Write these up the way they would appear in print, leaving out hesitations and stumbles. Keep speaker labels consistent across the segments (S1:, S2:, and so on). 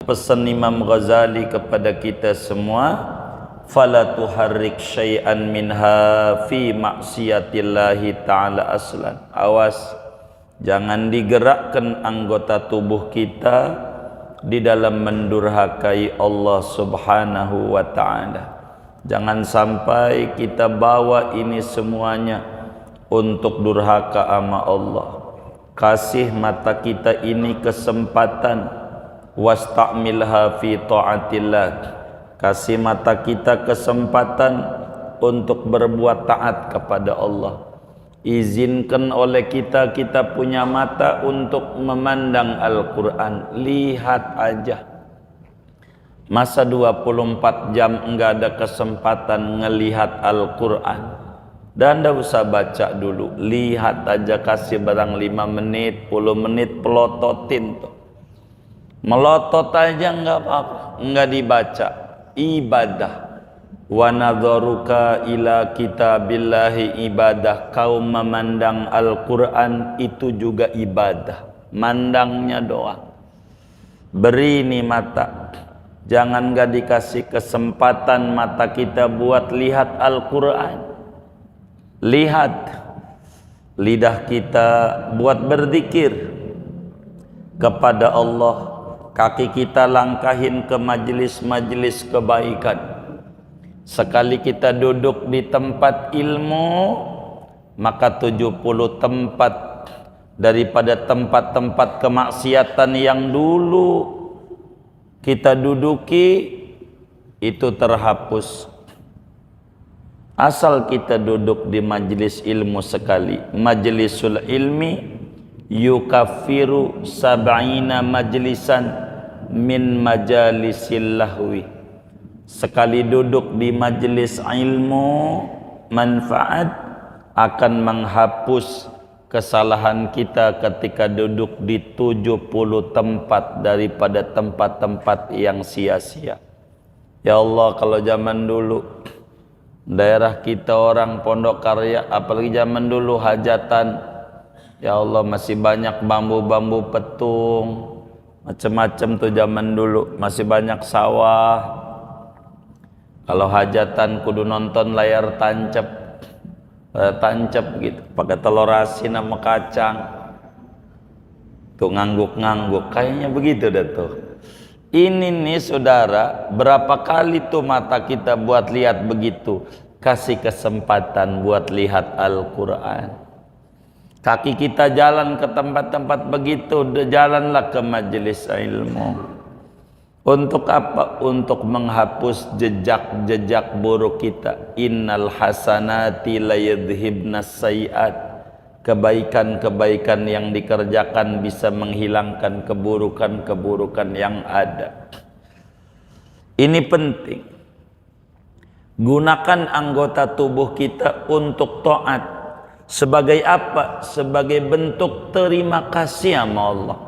S1: pesan Imam Ghazali kepada kita semua, fala tuharrik syai'an minha fi maksiatillahi ta'ala aslan. Awas, jangan digerakkan anggota tubuh kita di dalam mendurhakai Allah subhanahu wa ta'ala. Jangan sampai kita bawa ini semuanya untuk durhaka sama Allah. Kasih mata kita ini kesempatan, wasta'milha fi ta'atillah. Kasih mata kita kesempatan untuk berbuat taat kepada Allah. Izinkan oleh kita punya mata untuk memandang Al-Quran. Lihat aja. Masa 24 jam enggak ada kesempatan ngelihat Al-Quran. Dan tidak usah baca dulu, lihat aja, kasih barang 5 menit, 10 menit, pelototin tuh. Melotot aja enggak apa-apa, enggak dibaca. Ibadah. Wa nadharuka ila kitabillahi ibadah. Kau memandang Al-Quran itu juga ibadah. Mandangnya doang. Beri ini mata. Jangan enggak dikasih kesempatan mata kita buat lihat Al-Quran. Lihat lidah kita buat berzikir kepada Allah, kaki kita langkahin ke majelis-majelis kebaikan. Sekali kita duduk di tempat ilmu, maka 70 tempat daripada tempat-tempat kemaksiatan yang dulu kita duduki itu terhapus. Asal kita duduk di majlis ilmu sekali. Majlisul ilmi yukaffiru sab'ina majlisan min majalisil lahwi. Sekali duduk di majlis ilmu manfaat akan menghapus kesalahan kita ketika duduk di 70 tempat daripada tempat-tempat yang sia-sia. Ya Allah, kalau zaman dulu daerah kita orang Pondok Karya, apalagi zaman dulu hajatan, ya Allah masih banyak bambu-bambu petung, macam-macam tuh zaman dulu, masih banyak sawah. Kalau hajatan kudu nonton layar tancap gitu, pakai telur asin sama kacang, tuh ngangguk-ngangguk, kayaknya begitu dah tuh. Ini nih saudara, berapa kali tuh mata kita buat lihat begitu. Kasih kesempatan buat lihat Al-Quran. Kaki kita jalan ke tempat-tempat begitu, jalanlah ke majelis ilmu. Untuk apa? Untuk menghapus jejak-jejak buruk kita. Innal hasanati layadhibnas sayiat. Kebaikan-kebaikan yang dikerjakan bisa menghilangkan keburukan-keburukan yang ada. Ini penting. Gunakan anggota tubuh kita untuk taat. Sebagai apa? Sebagai bentuk terima kasih sama Allah.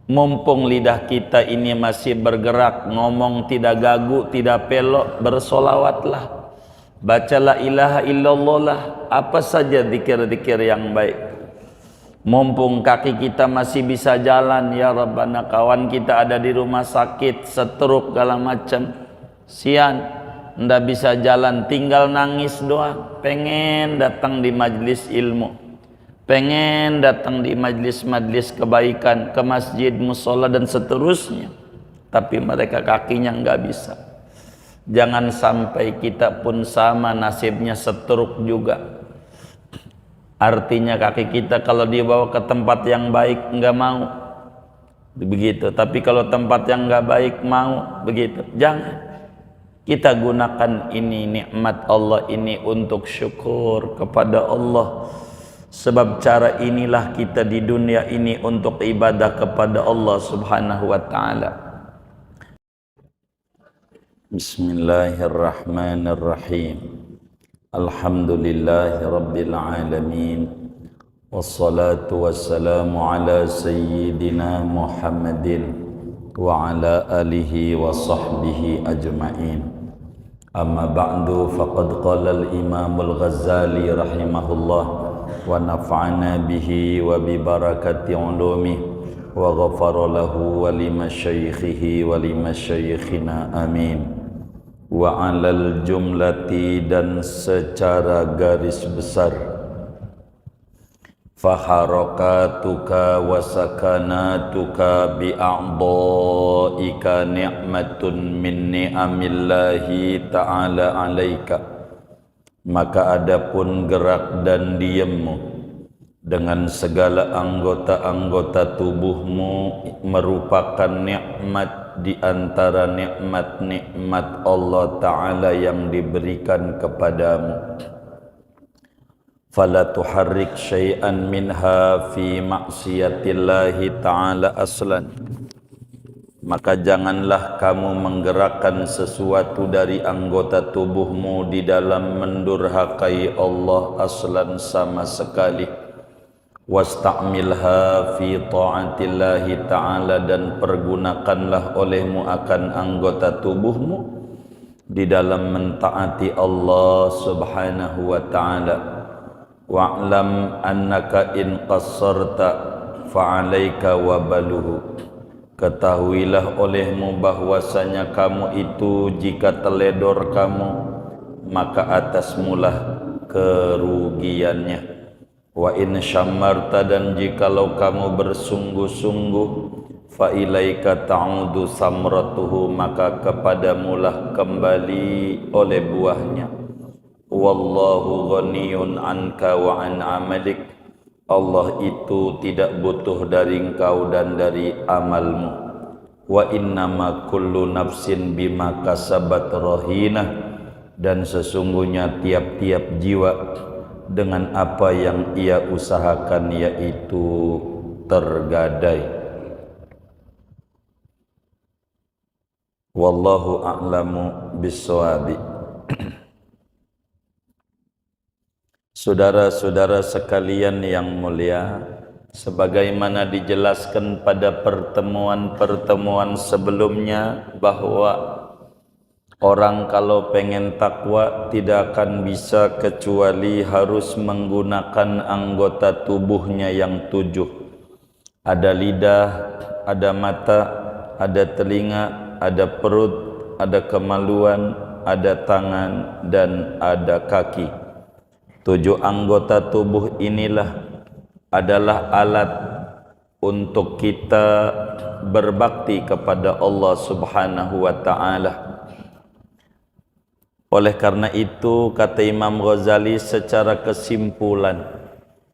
S1: Mumpung lidah kita ini masih bergerak, ngomong tidak gagu, tidak pelok, bersolawatlah. Baca la ilaha illallah lah, apa saja zikir-zikir yang baik. Mumpung kaki kita masih bisa jalan, ya Rabbana, kawan kita ada di rumah sakit, stroke segala macam, sian, ndak bisa jalan, tinggal nangis doang, pengen datang di majlis ilmu, pengen datang di majlis-majlis kebaikan, ke masjid, musola dan seterusnya, tapi mereka kakinya nggak bisa. Jangan sampai kita pun sama nasibnya stroke juga. Artinya kaki kita kalau dibawa ke tempat yang baik nggak mau, begitu. Tapi kalau tempat yang nggak baik mau, begitu. Jangan. Kita gunakan ini nikmat Allah ini untuk syukur kepada Allah. Sebab cara inilah kita di dunia ini untuk ibadah kepada Allah Subhanahu wa ta'ala. Bismillahirrahmanirrahim. Alhamdulillahi rabbil alamin. Wassalatu wassalamu ala sayyidina Muhammadin wa ala alihi wa sahbihi ajma'in. Amma ba'du, faqad qala al-imam al-Ghazali rahimahullah wa nafa'ana bihi wa bi barakati ulumih wa ghafara lahu wa limasyaikhihi wa limasyaikhina amin. Wa alal jumlati, dan secara garis besar, faharakatuka wa sakanatuka bi'a'dha'ika ni'matun min ni'amillahi ta'ala alaika. Maka adapun gerak dan diammu dengan segala anggota-anggota tubuhmu merupakan nikmat di antara nikmat-nikmat Allah Ta'ala yang diberikan kepadamu. Fala tuharrik syai'an minha fi ma'siyatillahi ta'ala aslan. Maka janganlah kamu menggerakkan sesuatu dari anggota tubuhmu di dalam mendurhakai Allah aslan sama sekali. Wasta'milha fi ta'atillahi ta'ala, dan pergunakanlah olehmu akan anggota tubuhmu di dalam mentaati Allah subhanahu wa ta'ala. Wa'lam annaka in qassarta fa'alaika wabaluhu. Ketahuilah olehmu bahwasanya kamu itu jika teledor kamu, maka atasmulah kerugiannya. Wa in syammarta, dan jikalau kamu bersungguh-sungguh, fa ilaika ta'udu samratuhu, maka kepadamulah kembali oleh buahnya. Wallahu ghaniyun anka wa an amalik. Allah itu tidak butuh dari engkau dan dari amalmu. Wa innama kullu nafsin bima kasabat rahinah, dan sesungguhnya tiap-tiap jiwa dengan apa yang ia usahakan, yaitu tergadai. Wallahu a'lamu bis-shawabi. Saudara-saudara sekalian yang mulia, sebagaimana dijelaskan pada pertemuan-pertemuan sebelumnya bahwa orang kalau pengen takwa tidak akan bisa kecuali harus menggunakan anggota tubuhnya yang 7. Ada lidah, ada mata, ada telinga, ada perut, ada kemaluan, ada tangan, dan ada kaki. 7 anggota tubuh inilah adalah alat untuk kita berbakti kepada Allah Subhanahu wa ta'ala. Oleh karena itu, kata Imam Ghazali secara kesimpulan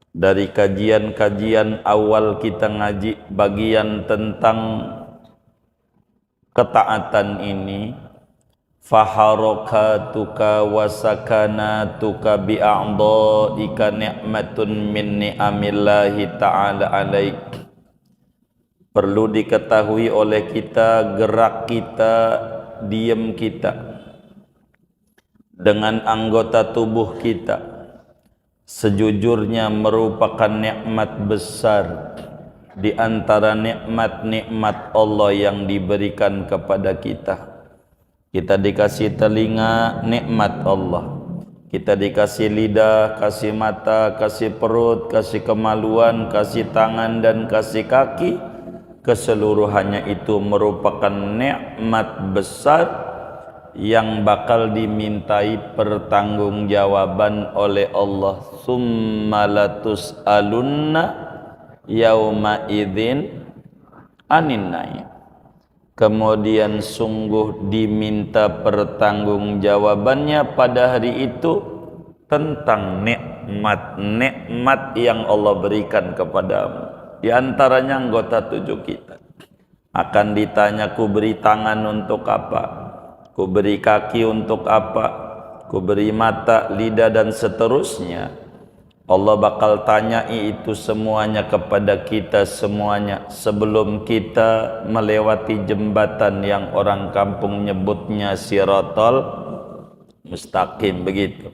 S1: dari kajian-kajian awal kita ngaji bagian tentang ketaatan ini, faharakatuka wa sakanatuka bi'a'dha'ika ni'matun min ni'amillahi ta'ala alaik. Perlu diketahui oleh kita, gerak kita, diam kita dengan anggota tubuh kita sejujurnya merupakan nikmat besar di antara nikmat-nikmat Allah yang diberikan kepada kita. Kita dikasih telinga, nikmat Allah. Kita dikasih lidah, kasih mata, kasih perut, kasih kemaluan, kasih tangan, dan kasih kaki. Keseluruhannya itu merupakan nikmat besar yang bakal dimintai pertanggungjawaban oleh Allah. Summa latus'alunna yauma idzin anin naim. Kemudian sungguh diminta pertanggungjawabannya pada hari itu tentang nikmat-nikmat yang Allah berikan kepadamu. Di antaranya anggota 7 kita. Akan ditanya, ku beri tangan untuk apa? Ku beri kaki untuk apa? Ku beri mata, lidah, dan seterusnya. Allah bakal tanya itu semuanya kepada kita semuanya sebelum kita melewati jembatan yang orang kampung nyebutnya Siratal Mustaqim, begitu.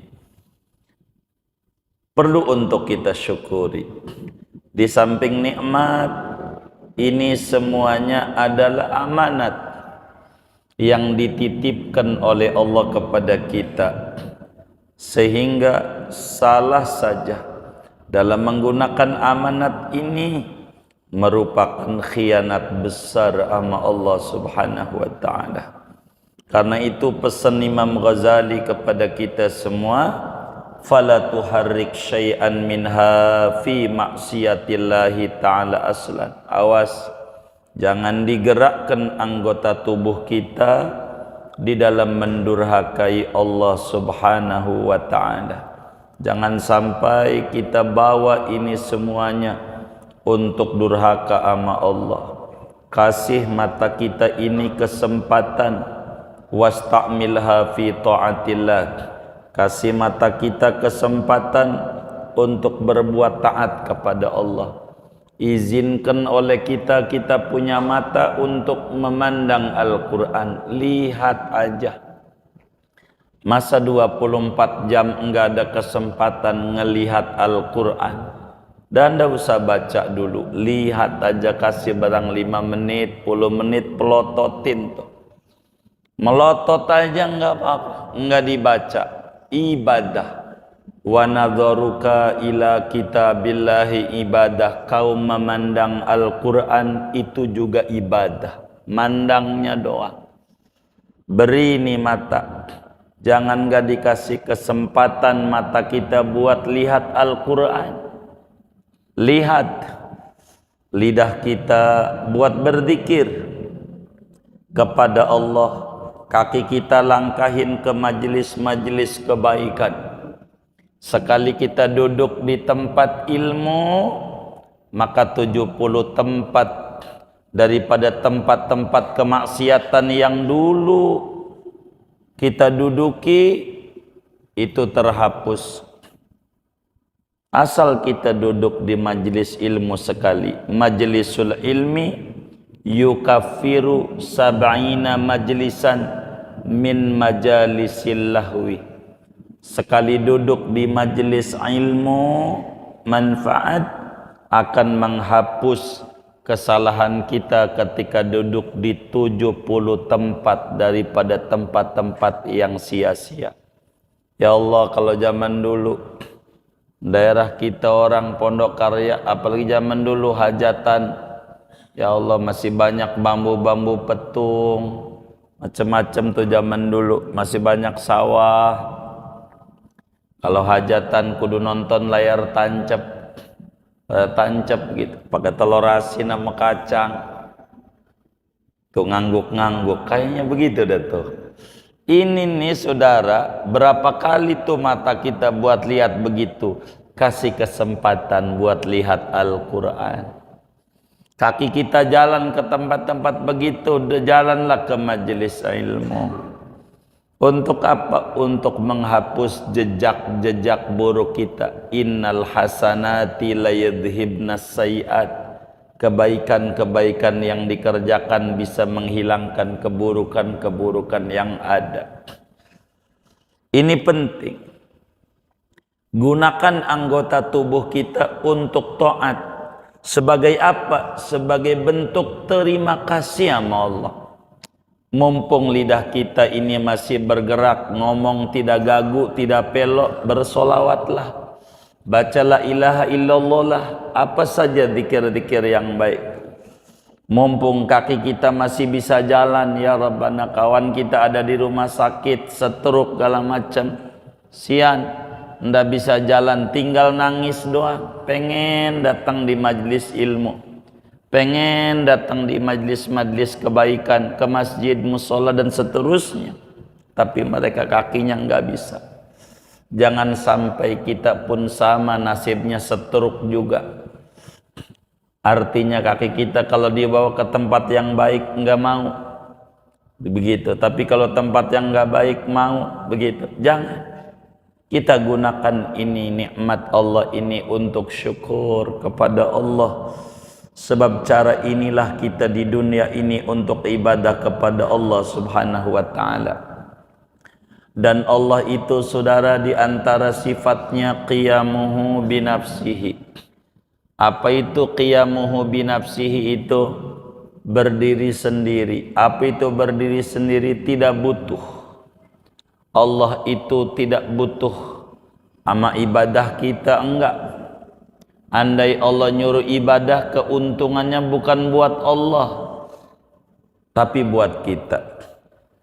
S1: Perlu untuk kita syukuri. Di samping nikmat, ini semuanya adalah amanat yang dititipkan oleh Allah kepada kita, sehingga salah saja dalam menggunakan amanat ini merupakan khianat besar sama Allah Subhanahu wa taala. Karena itu pesan Imam Ghazali kepada kita semua, fala tuharrik syai'an minha fi maksiatillahi ta'ala aslan. Awas, jangan digerakkan anggota tubuh kita di dalam mendurhakai Allah Subhanahu wa ta'ala. Jangan sampai kita bawa ini semuanya untuk durhaka sama Allah. Kasih mata kita ini kesempatan, wasta'milha fi ta'atillah. Kasih mata kita kesempatan untuk berbuat taat kepada Allah. Izinkan oleh kita punya mata untuk memandang Al-Quran. Lihat aja. Masa 24 jam enggak ada kesempatan ngelihat Al-Quran. Dan enggak usah baca dulu. Lihat aja, kasih barang 5 menit, 10 menit, pelototin tuh. Melotot aja enggak apa-apa. Enggak dibaca. Ibadah. Wa nadharuka ila kitabillahi ibadah. Kau memandang Al-Quran itu juga ibadah. Mandangnya doang. Beri ini mata. Jangan gak dikasih kesempatan mata kita buat lihat Al-Quran. Lihat lidah kita buat berzikir kepada Allah. Kaki kita langkahin ke majelis-majelis kebaikan. Sekali kita duduk di tempat ilmu, maka 70 tempat daripada tempat-tempat kemaksiatan yang dulu kita duduki itu terhapus. Asal kita duduk di majelis ilmu sekali. Majlisul ilmi yukaffiru sab'ina majlisan min majalisil lahwi. Sekali duduk di majelis ilmu manfaat akan menghapus kesalahan kita ketika duduk di 70 tempat daripada tempat-tempat yang sia-sia. Ya Allah, kalau zaman dulu daerah kita orang Pondok Karya, apalagi zaman dulu hajatan, ya Allah masih banyak bambu-bambu petung, macam-macam tuh zaman dulu, masih banyak sawah. Kalau hajatan kudu nonton layar tancap gitu, pakai telur asin sama kacang. Tuh ngangguk-ngangguk, kayaknya begitu dah tuh. Ini nih saudara, berapa kali tuh mata kita buat lihat begitu. Kasih kesempatan buat lihat Al-Quran. Kaki kita jalan ke tempat-tempat begitu, jalanlah ke majelis ilmu. Untuk apa? Untuk menghapus jejak-jejak buruk kita. Innal hasanati la yadhhibnas sayiat. Kebaikan-kebaikan yang dikerjakan bisa menghilangkan keburukan-keburukan yang ada. Ini penting. Gunakan anggota tubuh kita untuk taat. Sebagai apa? Sebagai bentuk terima kasih sama Allah. Mumpung lidah kita ini masih bergerak, ngomong tidak gagu, tidak pelok, bersolawatlah. Baca la ilaha illallah lah, apa saja zikir-zikir yang baik. Mumpung kaki kita masih bisa jalan, ya Rabbana, kawan kita ada di rumah sakit, stroke segala macam, sian, ndak bisa jalan, tinggal nangis doang, pengen datang di majlis ilmu. Pengen datang di majlis-majlis kebaikan, ke masjid, musola dan seterusnya, tapi mereka kakinya nggak bisa. Jangan sampai kita pun sama nasibnya stroke juga. Artinya kaki kita kalau dibawa ke tempat yang baik nggak mau, begitu. Tapi kalau tempat yang nggak baik mau, begitu. Jangan. Kita gunakan ini nikmat Allah ini untuk syukur kepada Allah. Sebab cara inilah kita di dunia ini untuk ibadah kepada Allah Subhanahu wa ta'ala. Dan Allah itu saudara di antara sifatnya qiyamuhu binafsihi. Apa itu qiyamuhu binafsihi itu? Berdiri sendiri. Apa itu berdiri sendiri? Tidak butuh. Allah itu tidak butuh sama ibadah kita, enggak. Andai Allah nyuruh ibadah, keuntungannya bukan buat Allah, tapi buat kita.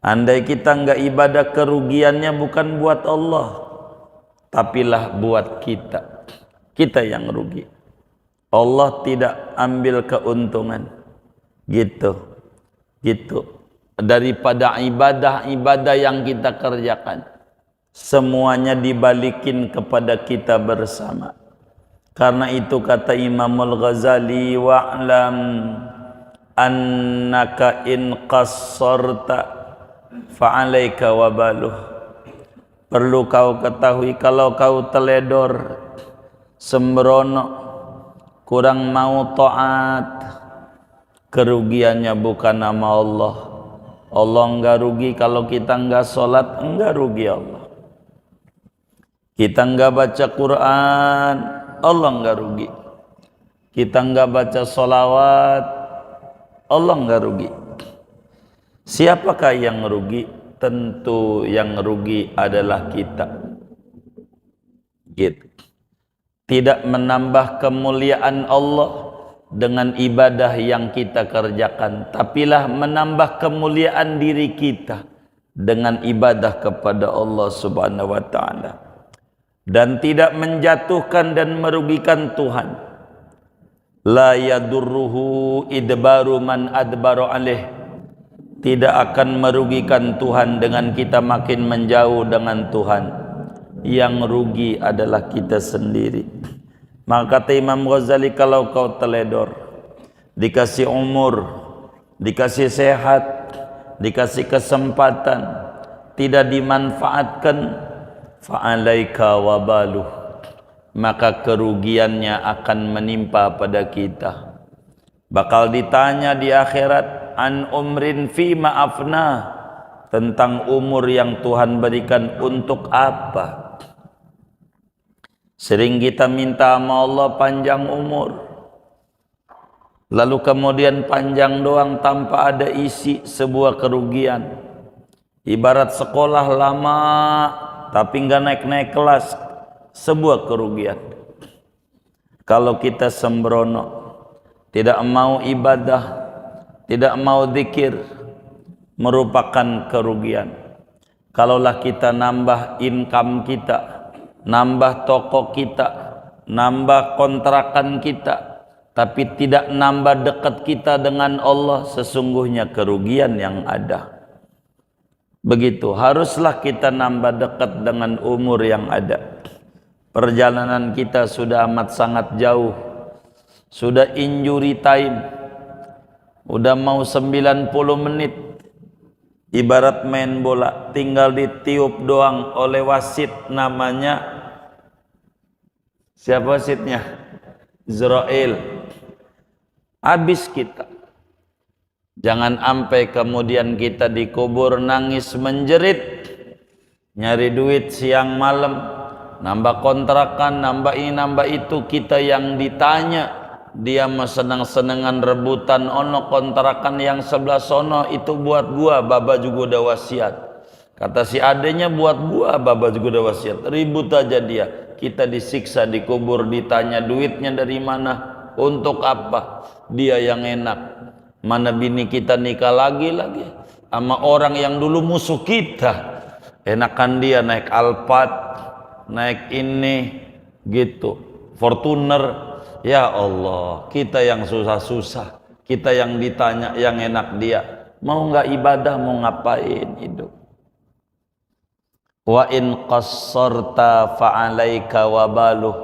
S1: Andai kita enggak ibadah, kerugiannya bukan buat Allah, tapilah buat kita. Kita yang rugi. Allah tidak ambil keuntungan. Gitu. Daripada ibadah-ibadah yang kita kerjakan, semuanya dibalikin kepada kita bersama. Karena itu kata Imam Al-Ghazali, wa'lam annaka in qassarta fa'alaika wabaluh. Perlu kau ketahui, kalau kau teledor, sembrono, kurang mau taat, kerugiannya bukan nama Allah. Allah enggak rugi kalau kita enggak sholat, enggak rugi Allah. Kita enggak baca Quran, Allah enggak rugi. Kita enggak baca sholawat, Allah enggak rugi. Siapakah yang rugi? Tentu yang rugi adalah kita. Gitu. Tidak menambah kemuliaan Allah dengan ibadah yang kita kerjakan, tapilah menambah kemuliaan diri kita dengan ibadah kepada Allah Subhanahu wa taala. Dan tidak menjatuhkan dan merugikan Tuhan. La yadurruhu idbaru man adbaru alaih. Tidak akan merugikan Tuhan dengan kita makin menjauh dengan Tuhan. Yang rugi adalah kita sendiri. Maka kata Imam Ghazali, kalau kau teledor, dikasih umur, dikasih sehat, dikasih kesempatan, tidak dimanfaatkan, fa'alaika wabaluh, maka kerugiannya akan menimpa pada kita. Bakal ditanya di akhirat, an umrin fi ma'afna, tentang umur yang Tuhan berikan untuk apa. Sering kita minta sama Allah panjang umur, lalu kemudian panjang doang tanpa ada isi, sebuah kerugian. Ibarat sekolah lama tapi nggak naik-naik kelas, sebuah kerugian. Kalau kita sembrono, tidak mau ibadah, tidak mau zikir, merupakan kerugian. Kalaulah kita nambah income kita, nambah toko kita, nambah kontrakan kita, tapi tidak nambah dekat kita dengan Allah, sesungguhnya kerugian yang ada. Begitu, haruslah kita nambah dekat dengan umur yang ada. Perjalanan kita sudah amat sangat jauh, sudah injury time, udah mau 90 menit. Ibarat main bola, tinggal ditiup doang oleh wasit, namanya siapa wasitnya? Israel. Habis kita. Jangan sampai kemudian kita dikubur nangis menjerit, nyari duit siang malam, nambah kontrakan, nambah ini nambah itu, kita yang ditanya. Dia mah senang-senangan rebutan, ono kontrakan yang sebelah sono itu buat gua, baba juga udah wasiat. Kata si adenya buat gua, baba juga udah wasiat. Ribut aja dia. Kita disiksa, dikubur, ditanya duitnya dari mana, untuk apa. Dia yang enak. Mana bini kita nikah lagi sama orang yang dulu musuh kita. Enakan dia naik Alphard, naik ini gitu, Fortuner. Ya Allah, kita yang susah-susah, kita yang ditanya, yang enak dia. Mau nggak ibadah, mau ngapain hidup? Wa in qassarta fa'alaika wabaluh.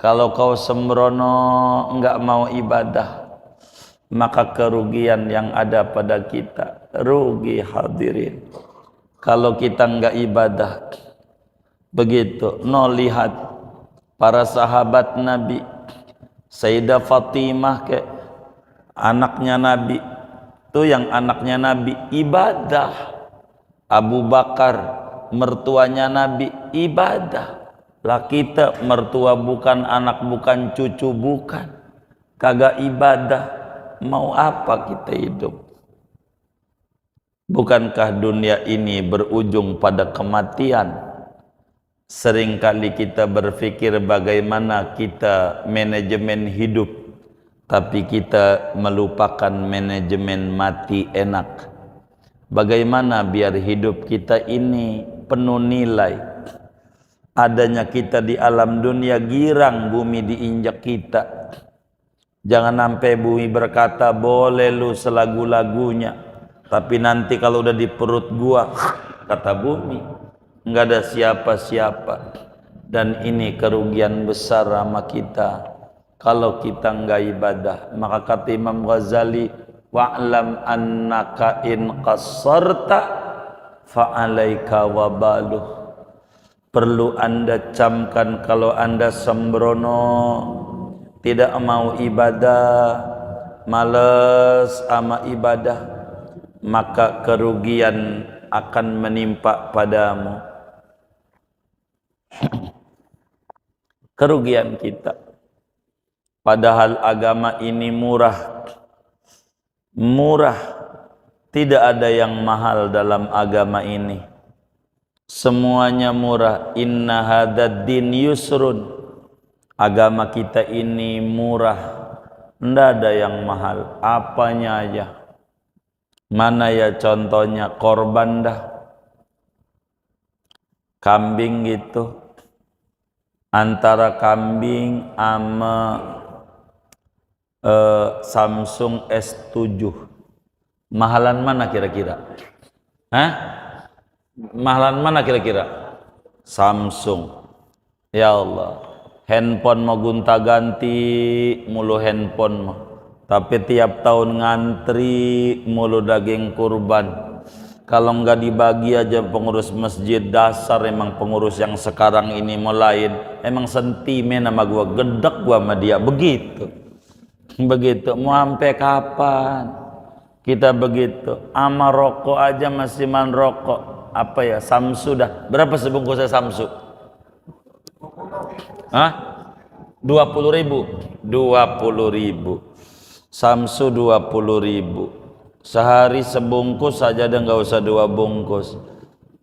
S1: Kalau kau sembrono, nggak mau ibadah, maka kerugian yang ada pada kita. Rugi hadirin. Kalau kita nggak ibadah, begitu. No, lihat para sahabat Nabi, Sayyidah Fatimah ke anaknya Nabi, tuh yang anaknya Nabi ibadah. Abu Bakar mertuanya Nabi ibadah. Lah kita mertua bukan, anak bukan, cucu bukan, kagak ibadah, mau apa kita hidup? Bukankah dunia ini berujung pada kematian? Seringkali kita berpikir bagaimana kita manajemen hidup, tapi kita melupakan manajemen mati enak. Bagaimana biar hidup kita ini penuh nilai? Adanya kita di alam dunia, girang bumi diinjak kita. Jangan sampai bumi berkata, boleh lu selagu-lagunya, tapi nanti kalau udah di perut gua, kata bumi, nggak ada siapa-siapa. Dan ini kerugian besar sama kita kalau kita nggak ibadah. Maka kata Imam Ghazali, wa'lam annaka in qassarta fa'alaika wabaluh. Perlu anda camkan, kalau anda sembrono, tidak mau ibadah, males sama ibadah, maka kerugian akan menimpa padamu. Kerugian kita. Padahal agama ini murah. Murah. Tidak ada yang mahal dalam agama ini. Semuanya murah. Inna hadad din yusrun. Agama kita ini murah. Tidak ada yang mahal. Apanya aja. Mana ya contohnya? Korban dah. Kambing gitu. Antara kambing sama Samsung S7. Mahalan mana kira-kira? Hah? Mahalan mana kira-kira? Samsung. Ya Allah, handphone mau gonta-ganti mulu handphone mah. Tapi tiap tahun ngantri mulu daging kurban. Kalau nggak dibagi aja pengurus masjid, dasar emang pengurus yang sekarang ini melain. Emang sentimen sama gua, gedek gua sama dia, begitu. Begitu, mau sampai kapan kita begitu? Ama rokok aja masih man rokok. Apa ya, Samsu dah. Berapa sebungkusnya Samsu? Hah? 20.000. 20.000. Samsu 20.000. Sehari sebungkus saja dan nggak usah 2 bungkus.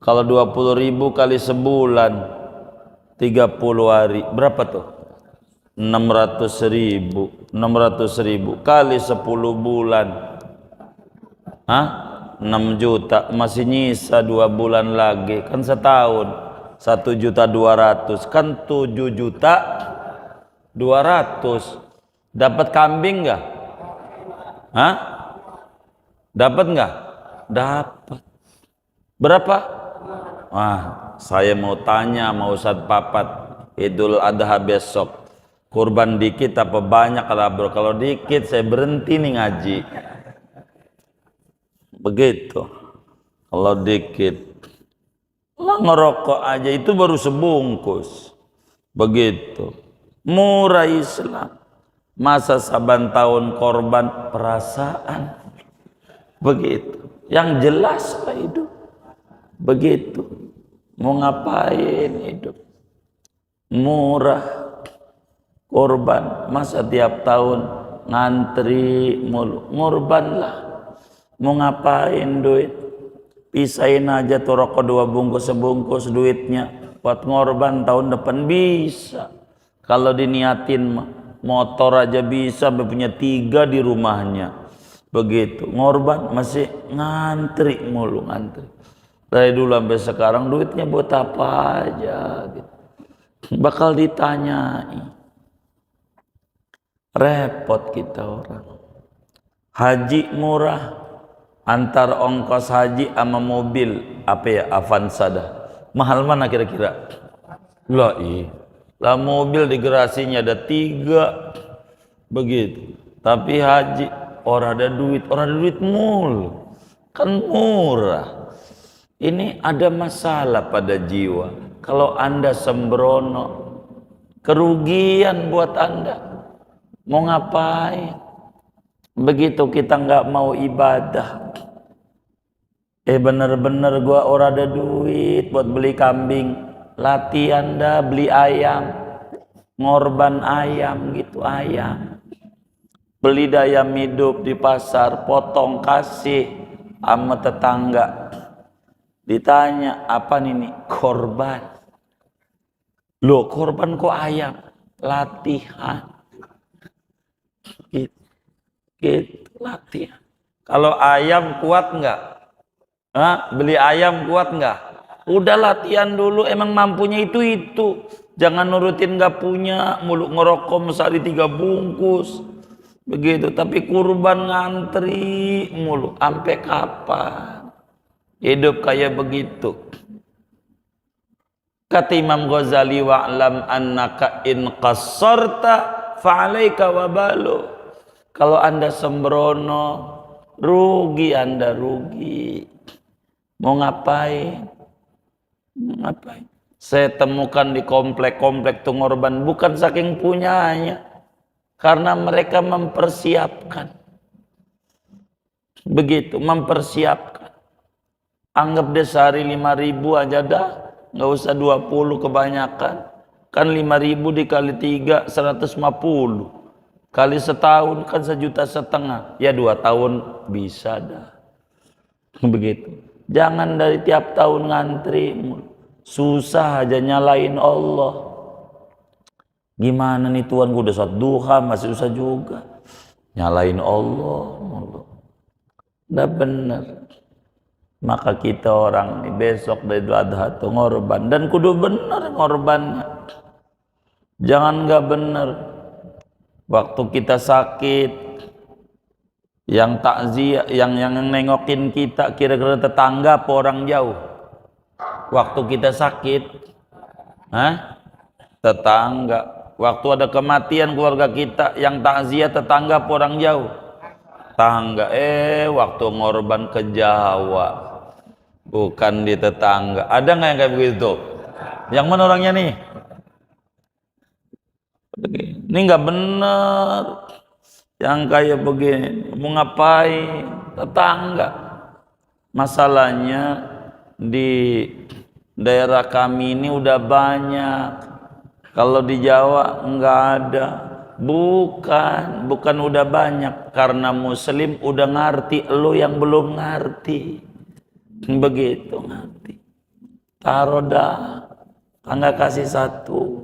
S1: Kalau 20.000 kali sebulan 30 hari berapa tuh? 600.000. 600.000 kali 10 bulan. Hah? 6 juta, masih nyisa 2 bulan lagi, kan setahun 1.200.000, kan 7.200.000. Dapat kambing nggak? Hah? Dapat nggak? Dapat. Berapa? Wah, saya mau tanya sama Ustadz Papat, Idul Adha besok, kurban dikit apa banyak? Kalau dikit saya berhenti nih ngaji. Begitu. Kalau dikit, lah ngerokok aja itu baru sebungkus. Begitu. Murah Islam. Masa saban tahun korban perasaan. Begitu. Yang jelas lah hidup. Begitu. Mau ngapain hidup? Murah. Korban. Masa tiap tahun ngantri mulu. Ngorban lah. Mau ngapain duit? Pisahin aja tuh rokok 2 bungkus sebungkus duitnya buat ngorban tahun depan bisa. Kalau diniatin motor aja bisa, punya 3 di rumahnya. Begitu. Ngorban masih ngantri mulu, ngantri. Dari dulu sampai sekarang duitnya buat apa aja gitu. Bakal ditanyai. Repot kita orang. Haji murah. Antar ongkos haji sama mobil apa ya, Avanza dah. Mahal mana kira-kira? Lah lah mobil di garasinya ada 3 begitu. Tapi haji orang ada duit mul. Kan murah. Ini ada masalah pada jiwa. Kalau Anda sembrono, kerugian buat Anda. Mau ngapain? Begitu kita nggak mau ibadah. Bener-bener gua orang ada duit buat beli kambing, latihan dah beli ayam, ngorban ayam gitu, ayam. Beli ayam hidup di pasar, potong kasih sama tetangga. Ditanya apa nih? Korban. Loh, korban kok ayam? Latihan. Gitu, gitu latihan. Kalau ayam kuat nggak? Hah? Beli ayam kuat nggak? Udah latihan dulu, emang mampunya itu. Jangan nurutin nggak punya, mulu ngerokok sehari 3 bungkus. Begitu, tapi kurban ngantri mulu. Sampai kapan? Hidup kayak begitu. Kata Imam Ghazali, wa'lam annaka in qassarta fa'alaika wabalu. Kalau Anda sembrono, rugi Anda, rugi. Mau ngapain? Ngapain? Saya temukan di komplek-komplek tuh ngorban bukan saking punyanya, karena mereka mempersiapkan. Begitu, mempersiapkan. Anggap deh sehari 5.000 aja dah, nggak usah 20 kebanyakan. Kan 5.000 dikali 3, 150. Kali setahun kan 1,5 juta. Ya 2 tahun bisa dah. Begitu. Jangan dari tiap tahun ngantri. Susah aja nyalain Allah. Gimana nih Tuhan, gue udah sholat duha masih susah juga. Nyalain Allah. Udah bener. Maka kita orang nih besok dari Idul Adha tuh ngorban, dan kudu bener ngorbannya. Jangan nggak bener. Waktu kita sakit, yang takziah, yang nengokin kita kira-kira tetangga apa orang jauh? Waktu kita sakit, tetangga. Waktu ada kematian keluarga kita, yang takziah tetangga apa orang jauh? Tetangga. Waktu ngorban ke Jawa, bukan di tetangga. Ada nggak yang kayak begitu? Yang mana orangnya nih? Ini nggak bener. Yang kayak begini, mau ngapain? Tetangga. Masalahnya di daerah kami ini udah banyak. Kalau di Jawa nggak ada. Bukan udah banyak, karena Muslim udah ngerti, lo yang belum ngerti. Begitu ngerti. Taruh dah, tangga kasih satu.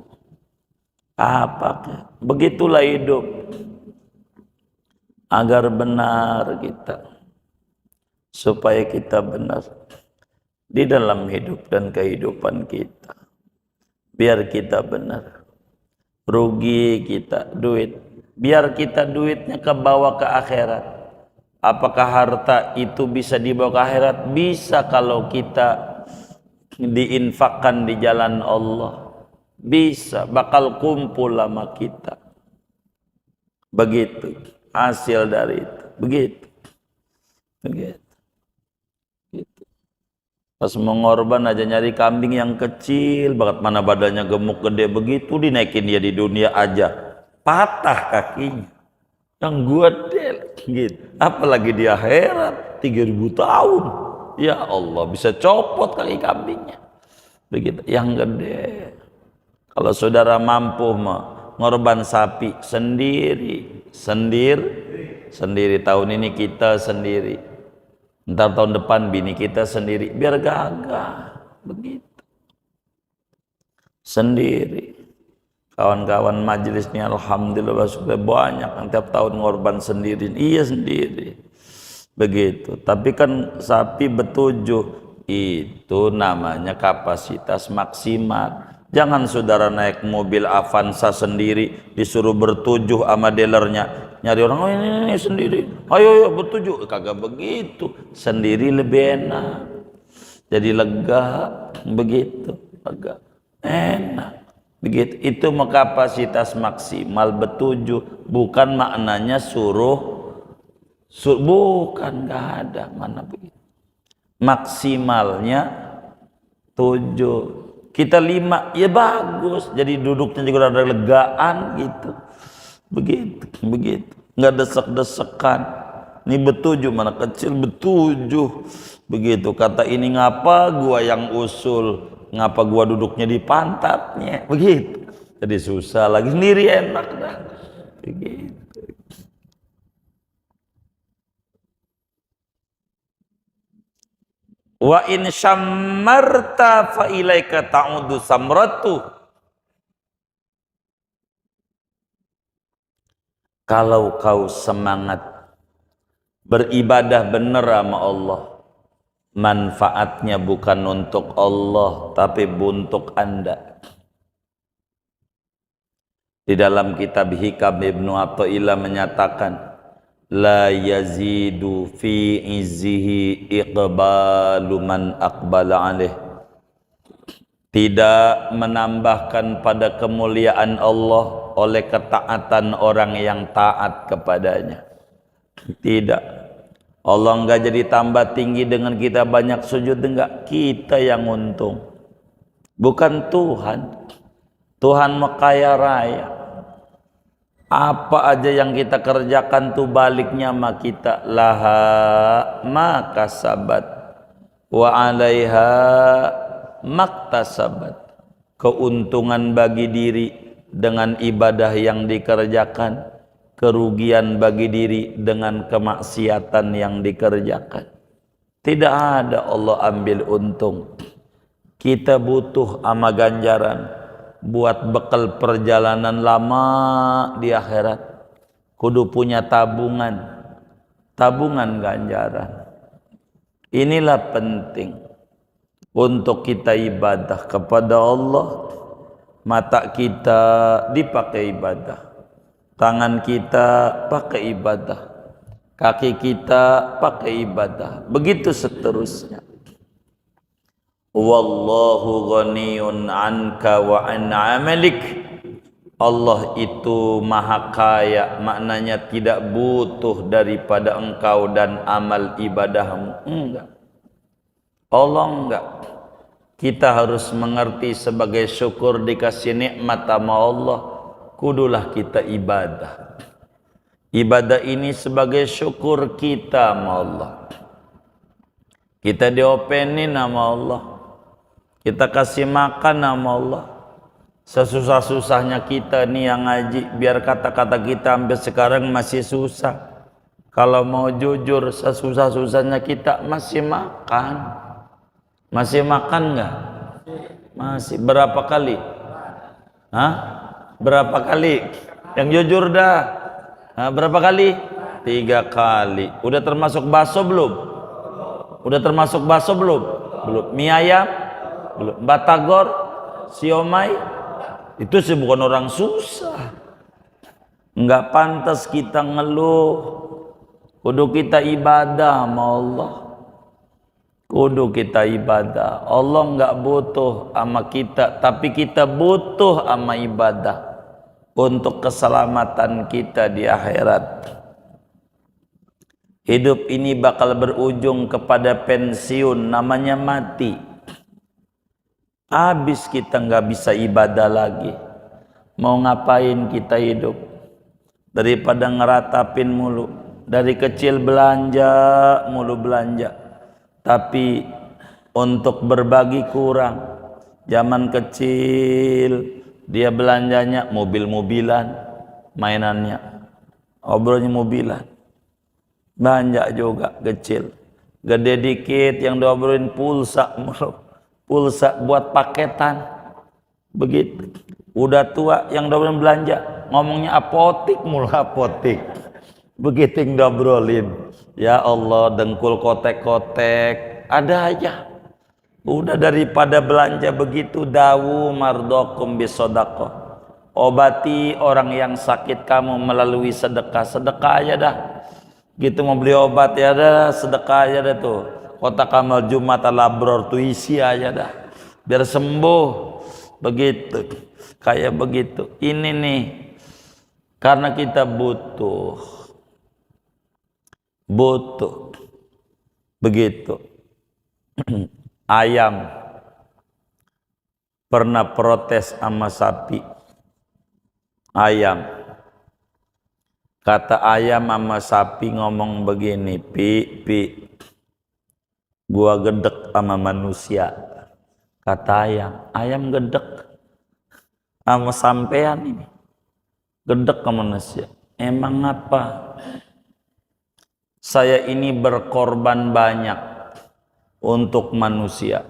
S1: Apa? Begitulah hidup. Agar benar kita, supaya kita benar di dalam hidup dan kehidupan kita. Biar kita benar. Rugi kita duit, biar kita duitnya kebawa ke akhirat. Apakah harta itu bisa dibawa ke akhirat? Bisa kalau kita diinfakkan di jalan Allah. Bisa, bakal kumpul sama kita. Begitu hasil dari itu. Begitu. Gitu. Pas mengorban aja nyari kambing yang kecil banget, mana badannya gemuk gede begitu, dinaikin dia di dunia aja patah kakinya yang gede gitu, apalagi di akhirat 3.000 tahun. Ya Allah, bisa copot kaki kambingnya begitu yang gede. Kalau saudara mampu ngorban sapi sendiri, tahun ini kita sendiri, ntar tahun depan bini kita sendiri, biar gagah begitu. Sendiri. Kawan-kawan majelis ini alhamdulillah sudah banyak yang tiap tahun ngorban sendiri. Iya sendiri. Begitu. Tapi kan sapi betujuh itu namanya kapasitas maksimal. Jangan saudara naik mobil Avanza sendiri disuruh bertujuh sama dealernya, nyari orang, oh ini sendiri, ayo bertujuh. Kagak begitu, sendiri lebih enak, jadi lega begitu, lega enak begitu. Itu kapasitas maksimal bertujuh, bukan maknanya bukan, nggak ada mana begitu. Maksimalnya 7, kita 5 ya bagus, jadi duduknya juga ada legaan gitu. Begitu nggak desek-desekan. Ini betujuh, mana kecil betujuh begitu. Kata ini, ngapa gua yang usul, ngapa gua duduknya di pantatnya begitu, jadi susah lagi, sendiri enak dah begitu. Wa in syammarta fa ilaika ta'udu samratu. Kalau kau semangat beribadah benar sama Allah, manfaatnya bukan untuk Allah tapi untuk Anda. Di dalam kitab Hikam Ibnu Athaillah menyatakan, la yazidu fi izzihi iqbalu man aqbala alaih. Tidak menambahkan pada kemuliaan Allah oleh ketaatan orang yang taat kepadanya. Tidak. Allah enggak jadi tambah tinggi dengan kita banyak sujud, enggak. Kita yang untung. Bukan Tuhan. Tuhan mah kaya raya. Apa aja yang kita kerjakan tuh baliknya sama kita. Laha maka sabat wa alaiha maktasabat. Keuntungan bagi diri dengan ibadah yang dikerjakan, kerugian bagi diri dengan kemaksiatan yang dikerjakan. Tidak ada Allah ambil untung. Kita butuh ama ganjaran buat bekal perjalanan lama di akhirat. Kudu punya tabungan ganjaran. Inilah penting untuk kita ibadah kepada Allah. Mata kita dipakai ibadah, tangan kita pakai ibadah, kaki kita pakai ibadah, begitu seterusnya. Wallahu ghaniyun anka wa an amalik. Allah itu maha kaya, maknanya tidak butuh daripada engkau dan amal ibadahmu. Enggak. Allah enggak. Kita harus mengerti sebagai syukur dikasih nikmat sama Allah, kudulah kita ibadah. Ibadah ini sebagai syukur kita sama Allah. Kita diopenin sama Allah. Kita kasih makan sama Allah. Sesusah-susahnya kita nih yang ngaji, biar kata-kata kita sampai sekarang masih susah. Kalau mau jujur, sesusah-susahnya kita masih makan. Masih makan nggak? Masih. Berapa kali? Hah? Berapa kali? Yang jujur dah. Hah, berapa kali? 3 kali. Udah termasuk bakso belum? Udah termasuk bakso belum? Belum. Mie ayam? Belum. Batagor, siomay, itu sih bukan orang susah. Enggak pantas kita ngeluh. Kudu kita ibadah sama Allah. Kudu kita ibadah. Allah enggak butuh sama kita, tapi kita butuh sama ibadah untuk keselamatan kita di akhirat. Hidup ini bakal berujung kepada pensiun, namanya mati. Habis kita nggak bisa ibadah lagi. Mau ngapain kita hidup? Daripada ngeratapin mulu. Dari kecil belanja, mulu belanja. Tapi untuk berbagi kurang. Zaman kecil dia belanjanya mobil-mobilan, mainannya. Obrolnya mobilan. Belanja juga kecil. Gede dikit yang diobrolin pulsa mulu. Pulsa buat paketan, begitu. Udah tua yang diobrolin belanja, ngomongnya apotik mulu, apotik. Begitu yang diobrolin. Ya Allah, dengkul kotek-kotek, ada aja. Udah daripada belanja begitu, dawu mardokum bisodaqoh. Obati orang yang sakit kamu melalui sedekah. Sedekah aja dah. Gitu mau beli obat ya dah, sedekah aja dah tuh. Kotak amal Jumat al-Abror tuh isi aja dah. Biar sembuh. Begitu. Kayak begitu. Ini nih. Karena kita butuh. Butuh. Begitu. Ayam. Pernah protes sama sapi. Ayam. Kata ayam sama sapi ngomong begini. Pi. Gua gedek sama manusia. Kata ayam gedek sama sampean ini. Gedek sama manusia. Emang apa? Saya ini berkorban banyak untuk manusia.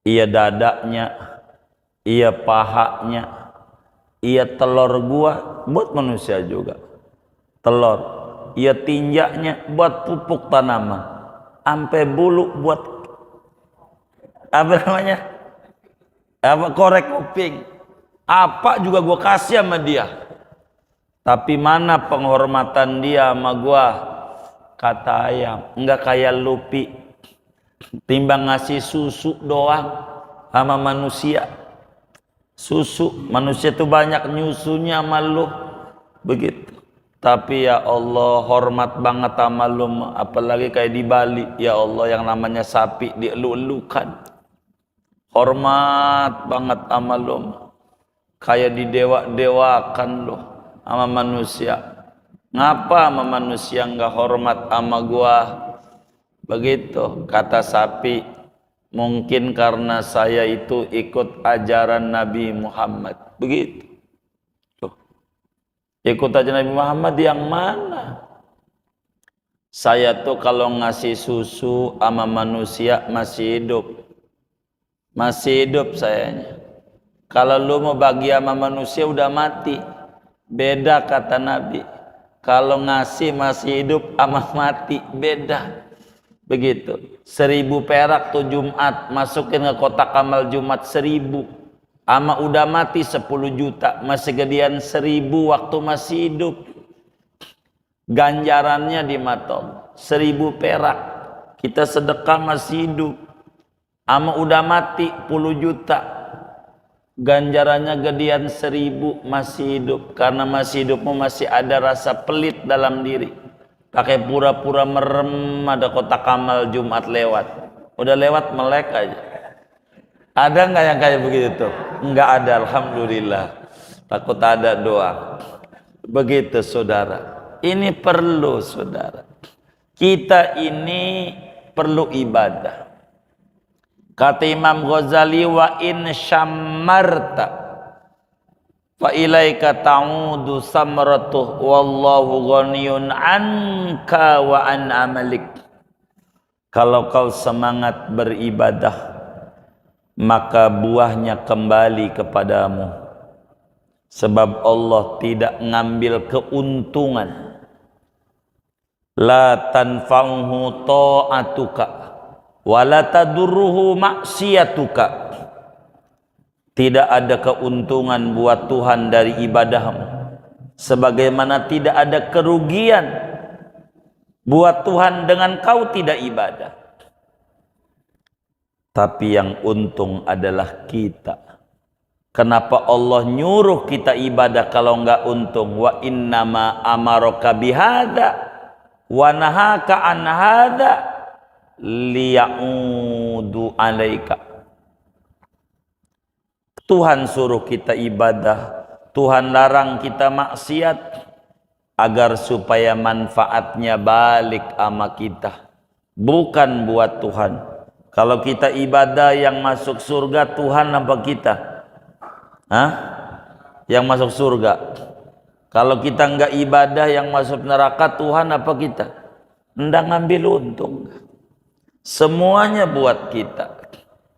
S1: Iya dadanya, iya pahanya, Iya telur gua buat manusia juga. Telur. Iya tinjaknya buat pupuk tanaman. Sampai bulu buat apa namanya? Apa korek kuping. Apa juga gua kasih sama dia. Tapi mana penghormatan dia sama gua? Kata ayam, enggak kayak Lupi. Timbang ngasih susu doang sama manusia. Susu, manusia itu banyak nyusunya sama lu. Begitu. Tapi ya Allah, hormat banget sama lu. Apalagi kayak di Bali, ya Allah, yang namanya sapi dielu-elukan. Hormat banget sama lu. Kayak didewa-dewakan lu sama manusia. Ngapa sama manusia nggak hormat sama gua? Begitu kata sapi. Mungkin karena saya itu ikut ajaran Nabi Muhammad. Begitu. Tuh. Ikut ajaran Nabi Muhammad yang mana? Saya tuh kalau ngasih susu sama manusia masih hidup. Masih hidup sayanya. Kalau lu mau bagi sama manusia udah mati. Beda kata Nabi. Kalau ngasih masih hidup sama mati beda. Begitu. 1.000 perak tuh Jumat, masukin ke kotak amal Jumat 1.000. Ama udah mati 10 juta, masih gedean 1.000 waktu masih hidup. Ganjarannya di mata 1.000 perak. Kita sedekah masih hidup. Ama udah mati 10 juta. Ganjarannya gedean 1.000 masih hidup. Karena masih hidupmu masih ada rasa pelit dalam diri. Pakai pura-pura merem, ada kotak amal Jumat lewat. Udah lewat melek aja. Ada nggak yang kayak begitu tuh? Nggak ada, alhamdulillah. Takut ada doa. Begitu saudara. Ini perlu saudara. Kita ini perlu ibadah. Kata Imam Ghazali, wa in syammarta fa ilaika ta'udu samratuh wallahu ghaniyun anka wa an amalik. Kalau kau semangat beribadah, maka buahnya kembali kepadamu. Sebab Allah tidak ngambil keuntungan. La tanfa'uhu ta'atuka wa la tadurruhu maksiatuka. Tidak ada keuntungan buat Tuhan dari ibadahmu, sebagaimana tidak ada kerugian buat Tuhan dengan kau tidak ibadah. Tapi yang untung adalah kita. Kenapa Allah nyuruh kita ibadah kalau enggak untung? Wa innama amaraka bihada wa nahaka an hada liya'udu alaika. Tuhan suruh kita ibadah, Tuhan larang kita maksiat agar supaya manfaatnya balik sama kita, bukan buat Tuhan. Kalau kita ibadah yang masuk surga Tuhan apa kita? Hah? Yang masuk surga. Kalau kita enggak ibadah yang masuk neraka Tuhan apa kita? Enggak ngambil untung. Semuanya buat kita.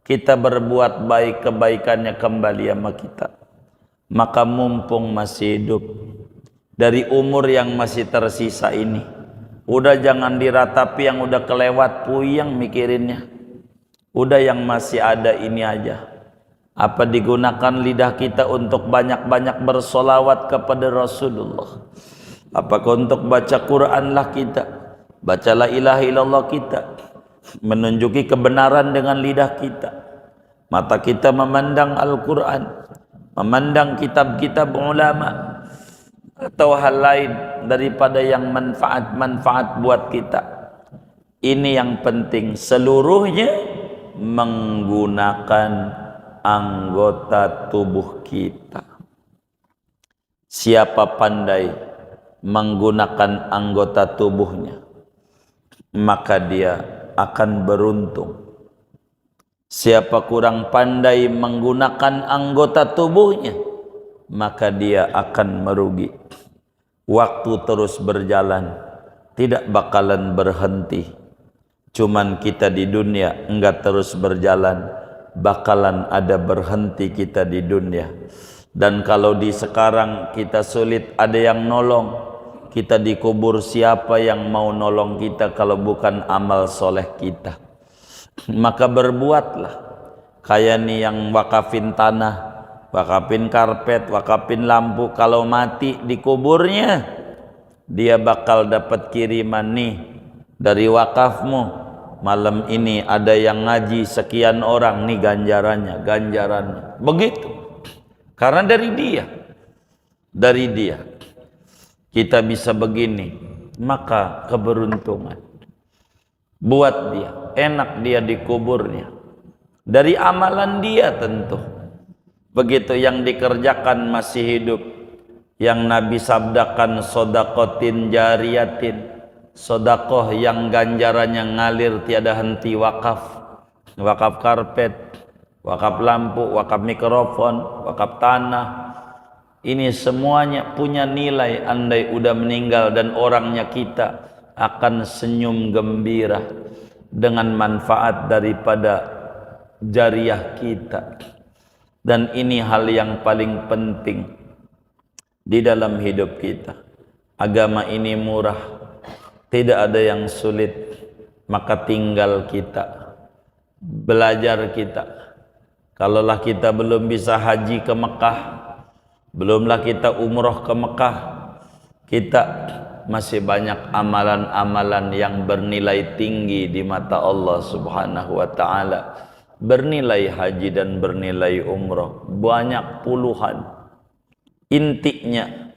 S1: Kita berbuat baik, kebaikannya kembali sama kita. Maka mumpung masih hidup, dari umur yang masih tersisa ini, udah jangan diratapi yang udah kelewat, puyeng mikirinnya. Udah yang masih ada ini aja. Apa digunakan lidah kita untuk banyak-banyak bersolawat kepada Rasulullah? Apakah untuk baca Quran lah kita, baca la ilaha illallah kita, menunjuki kebenaran dengan lidah kita, mata kita memandang Al-Quran, memandang kitab-kitab ulama, atau hal lain daripada yang manfaat-manfaat buat kita. Ini yang penting, seluruhnya menggunakan anggota tubuh kita. Siapa pandai menggunakan anggota tubuhnya, maka dia akan beruntung. Siapa kurang pandai menggunakan anggota tubuhnya, maka dia akan merugi. Waktu terus berjalan, tidak bakalan berhenti. Cuman kita di dunia enggak terus berjalan, bakalan ada berhenti kita di dunia. Dan kalau di sekarang kita sulit ada yang nolong, kita dikubur, siapa yang mau nolong kita kalau bukan amal soleh kita? Maka berbuatlah. Kayak nih yang wakafin tanah, wakafin karpet, wakafin lampu, kalau mati dikuburnya, dia bakal dapat kiriman nih dari wakafmu. Malam ini ada yang ngaji sekian orang, nih ganjarannya. Begitu. Karena dari dia kita bisa begini, maka keberuntungan buat dia, enak dia dikuburnya dari amalan dia tentu. Begitu yang dikerjakan masih hidup, yang Nabi sabdakan sodakotin jariyatin, sodakoh yang ganjarannya ngalir tiada henti, wakaf karpet, wakaf lampu, wakaf mikrofon, wakaf tanah. Ini semuanya punya nilai. Andai udah meninggal dan orangnya kita, akan senyum gembira dengan manfaat daripada jariah kita. Dan ini hal yang paling penting di dalam hidup kita. Agama ini murah, tidak ada yang sulit. Maka tinggal kita, belajar kita. Kalaulah kita belum bisa haji ke Mekah, belumlah kita umroh ke Mekah, kita masih banyak amalan-amalan yang bernilai tinggi di mata Allah Subhanahu wa ta'ala. Bernilai haji dan bernilai umroh, banyak puluhan. Intinya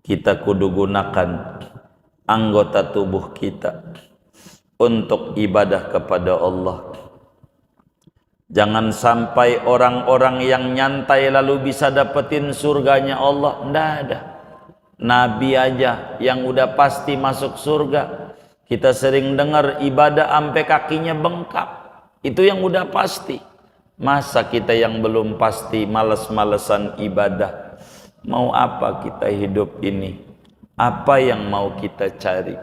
S1: kita kudu gunakan anggota tubuh kita untuk ibadah kepada Allah. Jangan sampai orang-orang yang nyantai lalu bisa dapetin surganya Allah. Nggak ada. Nabi aja yang udah pasti masuk surga. Kita sering dengar ibadah sampai kakinya bengkak. Itu yang udah pasti. Masa kita yang belum pasti males-malesan ibadah? Mau apa kita hidup ini? Apa yang mau kita cari?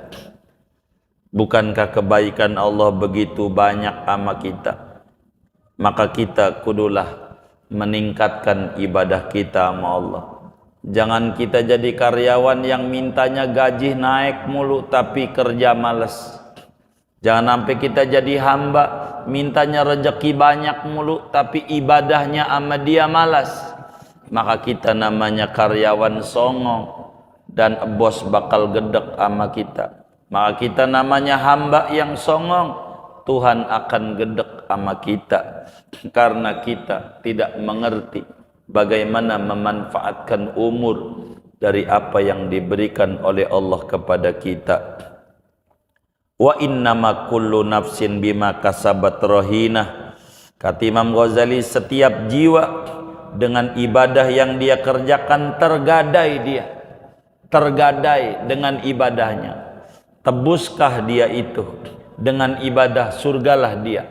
S1: Bukankah kebaikan Allah begitu banyak sama kita? Maka kita kudulah meningkatkan ibadah kita sama Allah. Jangan kita jadi karyawan yang mintanya gaji naik mulu tapi kerja males. Jangan sampai kita jadi hamba mintanya rezeki banyak mulu tapi ibadahnya sama dia malas. Maka kita namanya karyawan songong dan bos bakal gedek sama kita. Maka kita namanya hamba yang songong, Tuhan akan gedek sama kita karena kita tidak mengerti bagaimana memanfaatkan umur dari apa yang diberikan oleh Allah kepada kita. Wa innama kullu nafsin bima kasabat rohinah. Kata Imam Ghazali, setiap jiwa dengan ibadah yang dia kerjakan tergadai dia, tergadai dengan ibadahnya. Tebuskah dia itu dengan ibadah, surgalah dia.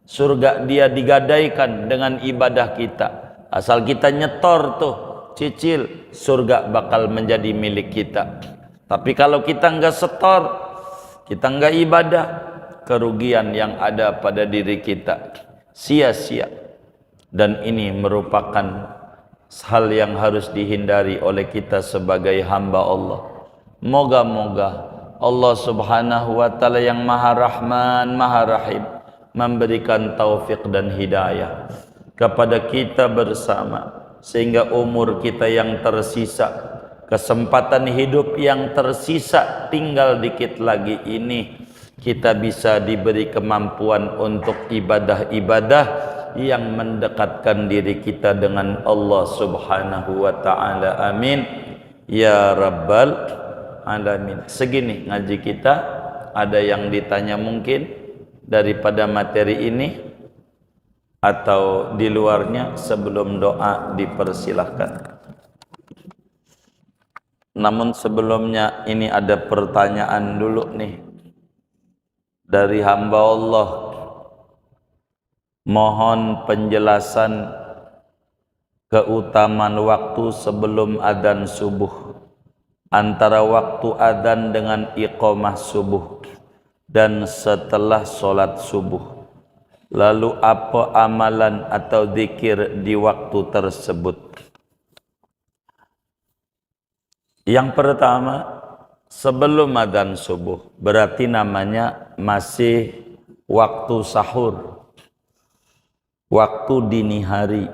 S1: Surga dia digadaikan dengan ibadah kita. Asal kita nyetor tuh, cicil, surga bakal menjadi milik kita. Tapi kalau kita enggak setor, kita enggak ibadah, kerugian yang ada pada diri kita sia-sia. Dan ini merupakan hal yang harus dihindari oleh kita sebagai hamba Allah. Moga-moga Allah Subhanahu wa ta'ala yang Maha Rahman, Maha Rahim memberikan taufik dan hidayah kepada kita bersama, sehingga umur kita yang tersisa, kesempatan hidup yang tersisa tinggal dikit lagi ini, kita bisa diberi kemampuan untuk ibadah-ibadah yang mendekatkan diri kita dengan Allah Subhanahu wa ta'ala. Amin ya rabbal alamin. Segini ngaji kita. Ada yang ditanya mungkin daripada materi ini atau di luarnya? Sebelum doa dipersilahkan. Namun sebelumnya ini ada pertanyaan dulu nih dari hamba Allah. Mohon penjelasan keutamaan waktu sebelum adzan subuh, antara waktu adzan dengan iqamah subuh, dan setelah sholat subuh. Lalu apa amalan atau zikir di waktu tersebut? Yang pertama, sebelum adzan subuh, berarti namanya masih waktu sahur, waktu dini hari.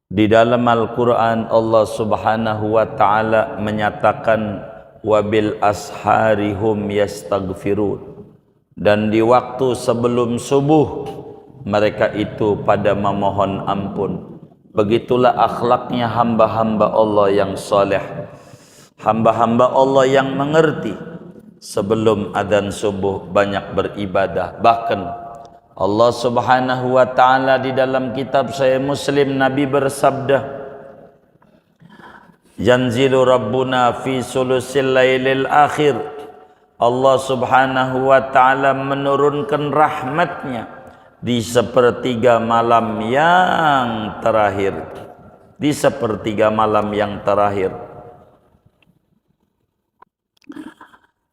S1: Di dalam Al-Quran Allah subhanahu wa ta'ala menyatakan wabil ashari hum yastaghfirun, dan di waktu sebelum subuh mereka itu pada memohon ampun. Begitulah akhlaknya hamba-hamba Allah yang soleh, hamba-hamba Allah yang mengerti. Sebelum adzan subuh banyak beribadah. Bahkan Allah subhanahu wa ta'ala di dalam kitab Sahih Muslim, Nabi bersabda, yanzilu rabbuna fi sulusil lailil akhir. Allah subhanahu wa ta'ala menurunkan rahmatnya di sepertiga malam yang terakhir. Di sepertiga malam yang terakhir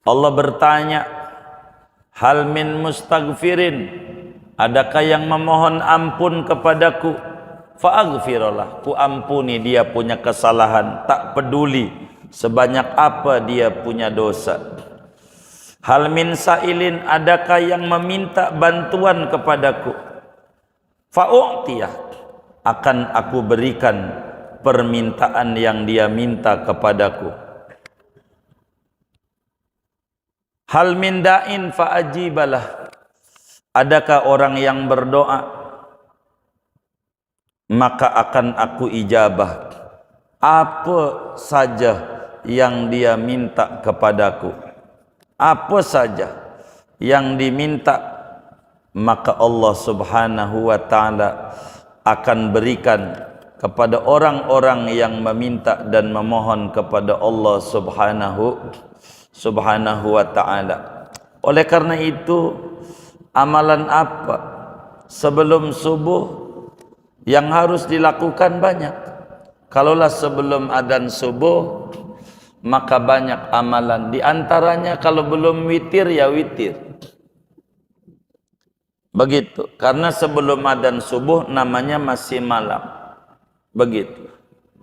S1: Allah bertanya, hal min mustaghfirin, adakah yang memohon ampun kepadaku? Fa'aghfirullah, ku ampuni dia punya kesalahan, tak peduli sebanyak apa dia punya dosa. Hal min sa'ilin, adakah yang meminta bantuan kepadaku? Fa'u'tiyah, akan aku berikan permintaan yang dia minta kepadaku. Hal min da'in fa'ajibalah, adakah orang yang berdoa, maka akan aku ijabah apa saja yang dia minta kepadaku. Apa saja yang diminta, maka Allah subhanahu wa ta'ala akan berikan kepada orang-orang yang meminta dan memohon kepada Allah subhanahu wa ta'ala. Oleh karena itu, amalan apa sebelum subuh yang harus dilakukan banyak. Kalaulah sebelum adzan subuh, maka banyak amalan. Di antaranya kalau belum witir ya witir. Begitu. Karena sebelum adzan subuh namanya masih malam. Begitu.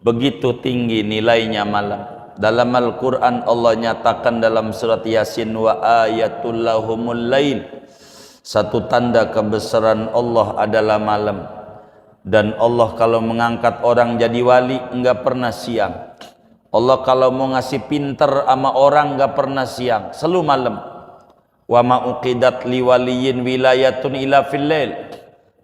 S1: Begitu tinggi nilainya malam. Dalam Al-Quran Allah nyatakan dalam surat Yasin, wa ayatul lahumul lail, satu tanda kebesaran Allah adalah malam. Dan Allah kalau mengangkat orang jadi wali enggak pernah siang. Allah kalau mau ngasih pinter sama orang enggak pernah siang, selalu malam. Wa ma uqidat liwaliyin wilayatun ila fil lail,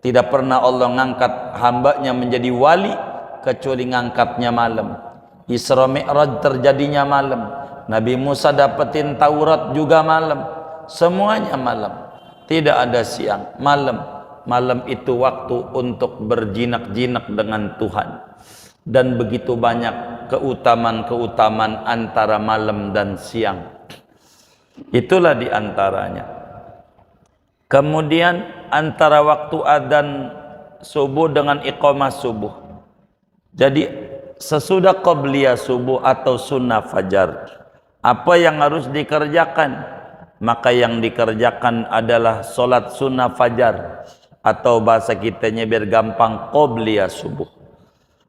S1: tidak pernah Allah ngangkat hambanya menjadi wali kecuali ngangkatnya malam. Isra Mi'raj terjadinya malam. Nabi Musa dapetin Taurat juga malam. Semuanya malam. Tidak ada siang, malam. Malam itu waktu untuk berjinak-jinak dengan Tuhan. Dan begitu banyak keutamaan-keutamaan antara malam dan siang. Itulah di antaranya. Kemudian antara waktu adzan subuh dengan iqamah subuh. Jadi sesudah qabliyah subuh atau sunnah fajar, apa yang harus dikerjakan? Maka yang dikerjakan adalah solat sunnah fajar, atau bahasa kitanya biar gampang, qabliyah subuh.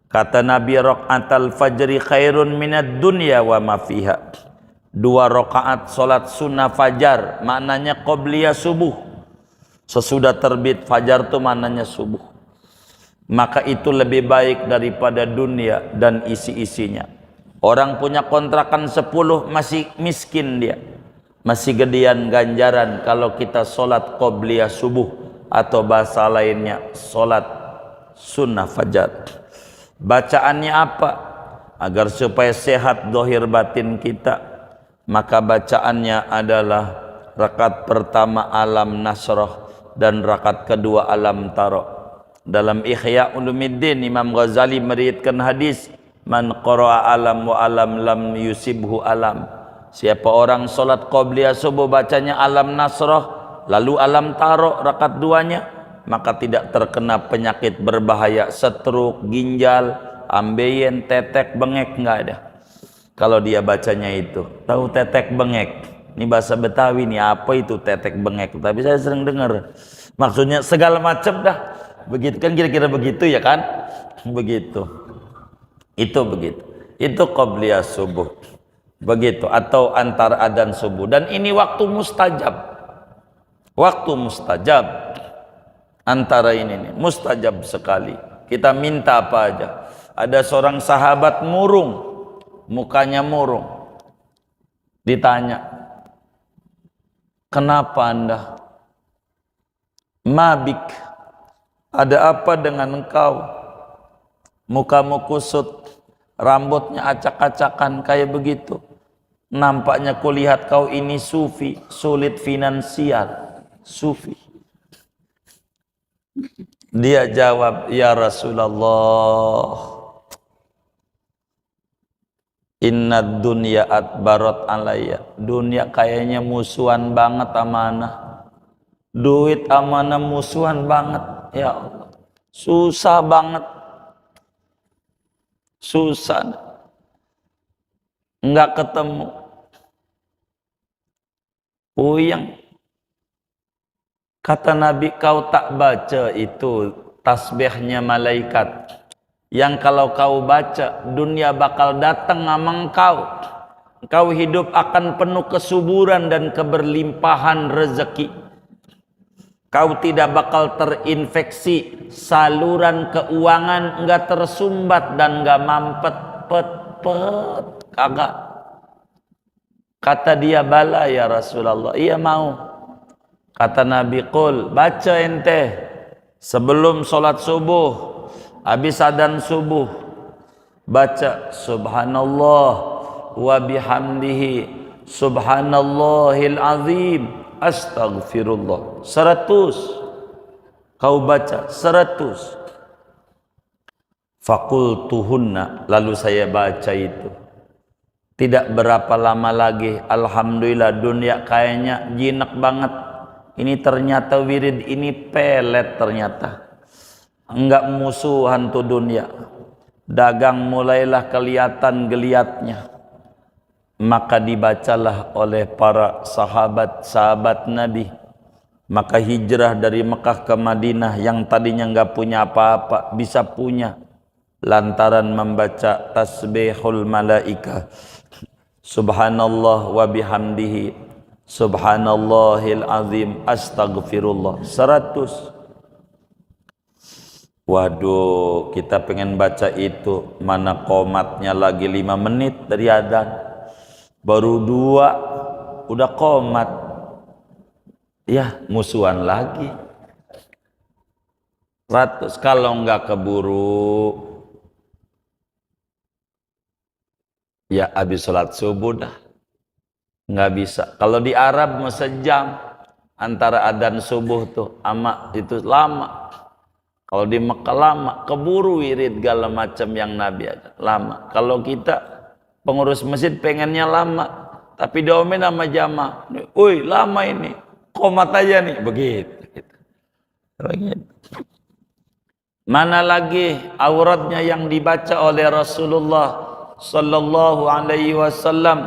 S1: Kata Nabi, raqatal fajri khairun minad dunya wa ma fiha. 2 rakaat solat sunnah fajar maknanya qabliyah subuh. Sesudah terbit fajar itu maknanya subuh. Maka itu lebih baik daripada dunia dan isi-isinya. Orang punya kontrakan 10 masih miskin dia, masih gedean ganjaran kalau kita solat qabliyah subuh, atau bahasa lainnya solat sunnah fajar. Bacaannya apa? Agar supaya sehat zahir batin kita, maka bacaannya adalah rakaat pertama alam nasrah dan rakaat kedua alam tara. Dalam Ihya Ulumuddin Imam Ghazali meriwayatkan hadis, man qara'a alam wa alam lam yusibhu alam. Siapa orang solat qabliyah subuh bacanya alam nasrah lalu alam tara rakaat 2-nya, maka tidak terkena penyakit berbahaya, stroke, ginjal, ambeien, tetek, bengek, enggak ada. Kalau dia bacanya itu. Tahu tetek bengek? Ini bahasa Betawi nih, apa itu tetek bengek? Tapi saya sering dengar. Maksudnya segala macam dah. Begitu kan, kira-kira begitu ya kan? Begitu. Itu begitu. Itu qabliyah subuh. Begitu, atau antara adzan subuh. Dan ini waktu mustajab. Waktu mustajab. Antara ini nih, mustajab sekali. Kita minta apa aja. Ada seorang sahabat murung, mukanya murung. Ditanya, kenapa Anda? Mabik, ada apa dengan engkau? Mukamu kusut, rambutnya acak-acakan kayak begitu. Nampaknya kulihat kau ini sufi, sulit finansial. Sufi. Dia jawab, ya Rasulullah, inna dunya atbarat alayya. Dunia kayaknya musuhan banget amanah. Duit amanah musuhan banget. Ya Allah, susah banget. Susah. Enggak ketemu. Puyeng. Kata Nabi, kau tak baca itu tasbihnya malaikat. Yang kalau kau baca, dunia bakal datang sama engkau. Engkau hidup akan penuh kesuburan dan keberlimpahan rezeki. Kau tidak bakal terinfeksi, saluran keuangan enggak tersumbat dan enggak mampet, kagak. Kata dia, bala ya Rasulullah, iya mau. Kata Nabi, qul, baca ente sebelum sholat subuh, habis adzan subuh, baca subhanallah wa bihamdihi subhanallahil azim astaghfirullah 100. Kau baca 100. Fakultuhunna, lalu saya baca itu. Tidak berapa lama lagi, alhamdulillah, dunia kayaknya jinak banget. Ini ternyata wirid ini pelet ternyata. Enggak musuhan tuh dunia. Dagang mulailah kelihatan geliatnya. Maka dibacalah oleh para sahabat-sahabat Nabi. Maka hijrah dari Mekah ke Madinah yang tadinya enggak punya apa-apa bisa punya. Lantaran membaca tasbihul malaika. Subhanallah wa bihamdihi subhanallahil azim astaghfirullah 100. Waduh, kita pengen baca itu, mana qomatnya lagi 5 menit dari adzan, baru 2 udah qomat. Ya musuhan lagi 100. Kalau enggak keburu, ya habis sholat subuh dah. Nggak bisa. Kalau di Arab mau sejam antara adzan subuh tuh ama itu lama. Kalau di Mekah lama, keburu wirid segala macam yang Nabi ada lama. Kalau kita pengurus masjid pengennya lama, tapi diomelin sama jamaah, "Woi, lama ini. Qomat aja nih." Begitu. Mana lagi auratnya yang dibaca oleh Rasulullah sallallahu alaihi wasallam.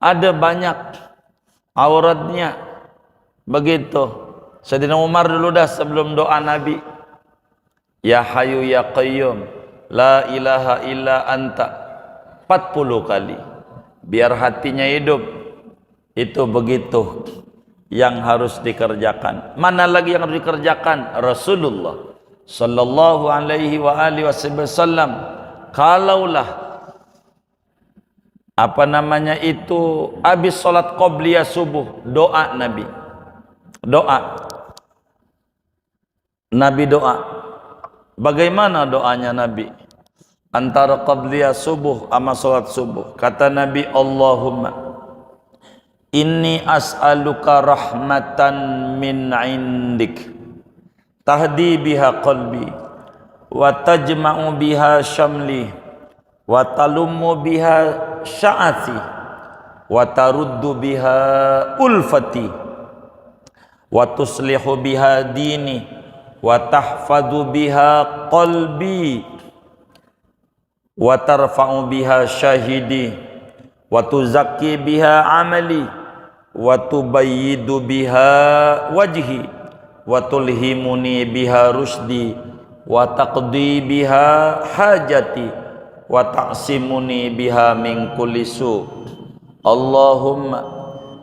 S1: Ada banyak auratnya. Begitu. Sayyidina Umar dulu dah sebelum doa Nabi. Ya Hayyu ya Qayyum, la ilaha illa anta 40 kali. Biar hatinya hidup. Itu begitu yang harus dikerjakan. Mana lagi yang harus dikerjakan? Rasulullah sallallahu alaihi wa alihi wasallam kalaulah apa namanya itu habis sholat qobliyah subuh, doa Nabi, doa Nabi doa. Bagaimana doanya Nabi antara qobliyah subuh sama sholat subuh? Kata Nabi, Allahumma inni as'aluka rahmatan min indik tahdi biha qalbi wa tajma'u biha syamli wa talummu biha sya'ati wa taruddu biha ulfati wa tuslihu biha dini wa tahfadhu biha qalbi wa tarfa'u biha syahidi wa tuzakki biha amali wa tubayyidu biha wajhi wa tulhimuni biha rusdi wa taqdi biha hajati wa ta'simuni biha min kulli su. Allahumma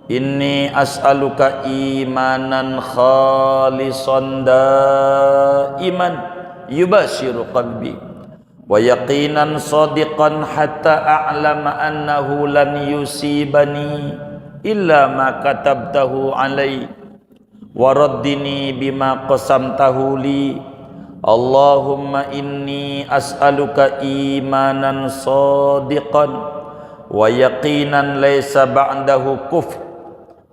S1: inni as'aluka imanan khalisan daiman yubashiru qalbi wa yaqinan sadiqan hatta a'lama annahu lan yusibani illa ma katabtahu alai wa raddini bima qasamtahu li. Allahumma inni as'aluka imanan sadiqan wa yaqinan laysa ba'dahu kufr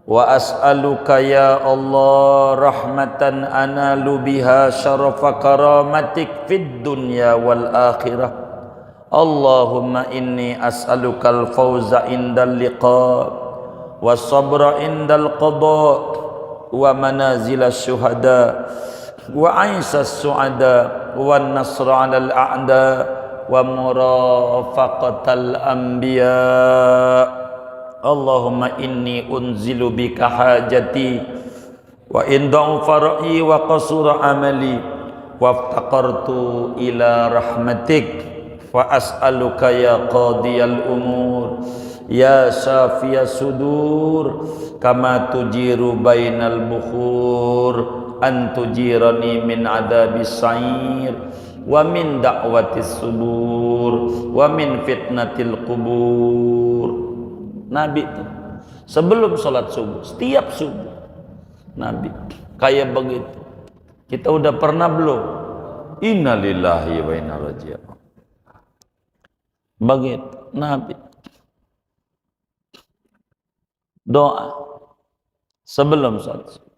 S1: wa as'aluka ya Allah rahmatan analu biha syarafa karamatik fid dunya wal akhirah. Allahumma inni as'aluka al-fawza indal liqa wa sabra indal qada wa manazil syuhada wa aisas su'ada wa nasra 'alal a'da wa murafaqatal anbiya. Allahumma inni unzilu bika hajati wa in da'ufa ra'yi wa qasura amali wa iftaqartu ila rahmatik fa as'aluka ya qadiyal umur ya syafiyas sudur kama tujiru bainal bukhur an tujirani min adabis sa'ir wa min da'watis subur wa min fitnatil kubur. Nabi itu sebelum sholat subuh, setiap subuh Nabi kayak begitu. Kita udah pernah belum? Innalillahi wa inna ilaihi raji'un. Begitu Nabi doa sebelum sholat subuh.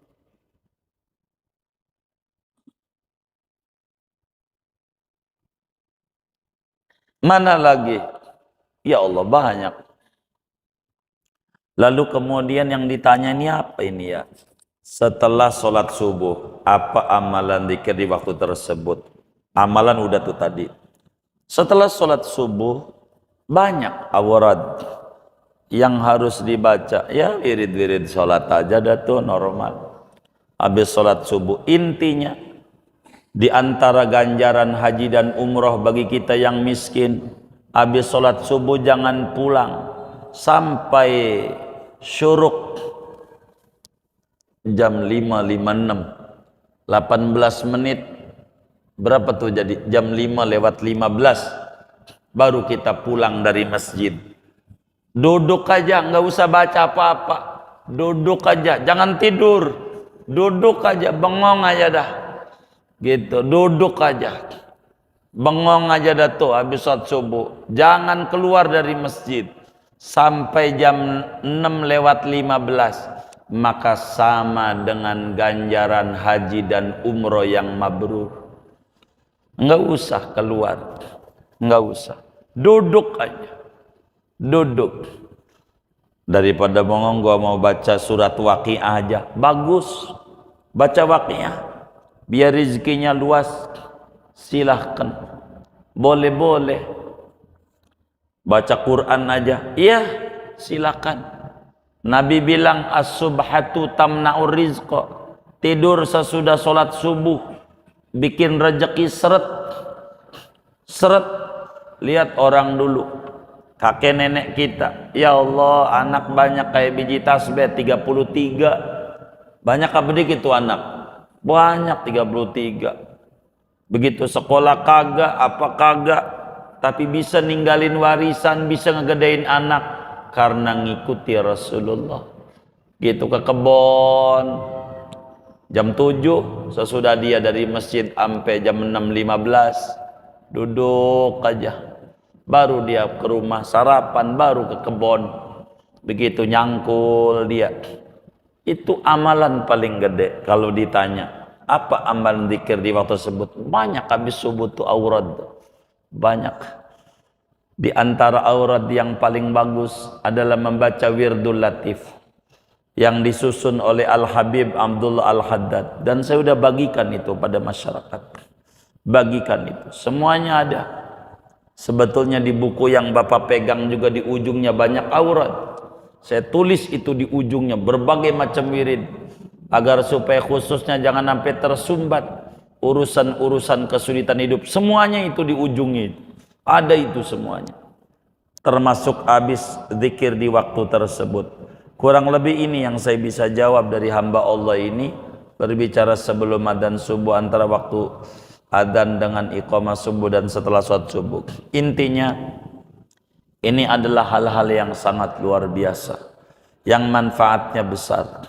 S1: Mana lagi? Ya Allah banyak. Lalu kemudian yang ditanya ini apa ini ya? Setelah sholat subuh, apa amalan zikir di waktu tersebut? Amalan udah tuh tadi. Setelah sholat subuh, banyak awrad yang harus dibaca. Ya wirid-wirid sholat aja dah tuh normal. Habis sholat subuh, intinya di antara ganjaran haji dan umroh bagi kita yang miskin, habis sholat subuh jangan pulang sampai syuruk jam 5.56, 18 menit berapa tuh jadi jam 5:15 baru kita pulang dari masjid. Duduk aja, nggak usah baca apa-apa, duduk aja, jangan tidur, duduk aja, bengong aja dah gitu, duduk aja, bengong aja dah tuh habis sholat subuh. Jangan keluar dari masjid sampai jam 6:15, maka sama dengan ganjaran haji dan umroh yang mabrur. Enggak usah keluar, enggak usah, duduk aja, duduk. Daripada bengong, gua mau baca surat Waqiah aja, bagus, baca Waqiah biar rezekinya luas, silahkan, boleh-boleh. Baca Quran aja, iya silakan. Nabi bilang as-subhatu tamna'ur rizqa, tidur sesudah sholat subuh bikin rezeki seret seret. Lihat orang dulu, kakek nenek kita, ya Allah anak banyak kayak biji tasbih 33. Banyak apa dikit tuh anak? Banyak 33. Begitu sekolah kagak, apa kagak, tapi bisa ninggalin warisan, bisa ngegedein anak karena ngikuti Rasulullah. Gitu ke kebon jam 7, sesudah dia dari masjid sampai jam 6:15 duduk aja, baru dia ke rumah sarapan, baru ke kebon. Begitu nyangkul dia. Itu amalan paling gede. Kalau ditanya apa amalan zikir di waktu tersebut, banyak. Habis subuh tuh aurad banyak. Di antara aurad yang paling bagus adalah membaca wirdul latif yang disusun oleh Al-Habib Abdullah Al-Haddad, dan saya sudah bagikan itu pada masyarakat. Bagikan itu, semuanya ada. Sebetulnya di buku yang Bapak pegang juga di ujungnya banyak aurad. Saya tulis itu di ujungnya berbagai macam wirid, agar supaya khususnya jangan sampai tersumbat urusan-urusan kesulitan hidup. Semuanya itu di ujungnya. Ada itu semuanya. Termasuk habis zikir di waktu tersebut. Kurang lebih ini yang saya bisa jawab dari hamba Allah ini, berbicara sebelum adzan subuh, antara waktu adzan dengan iqamah subuh dan setelah sholat subuh. Intinya ini adalah hal-hal yang sangat luar biasa, yang manfaatnya besar.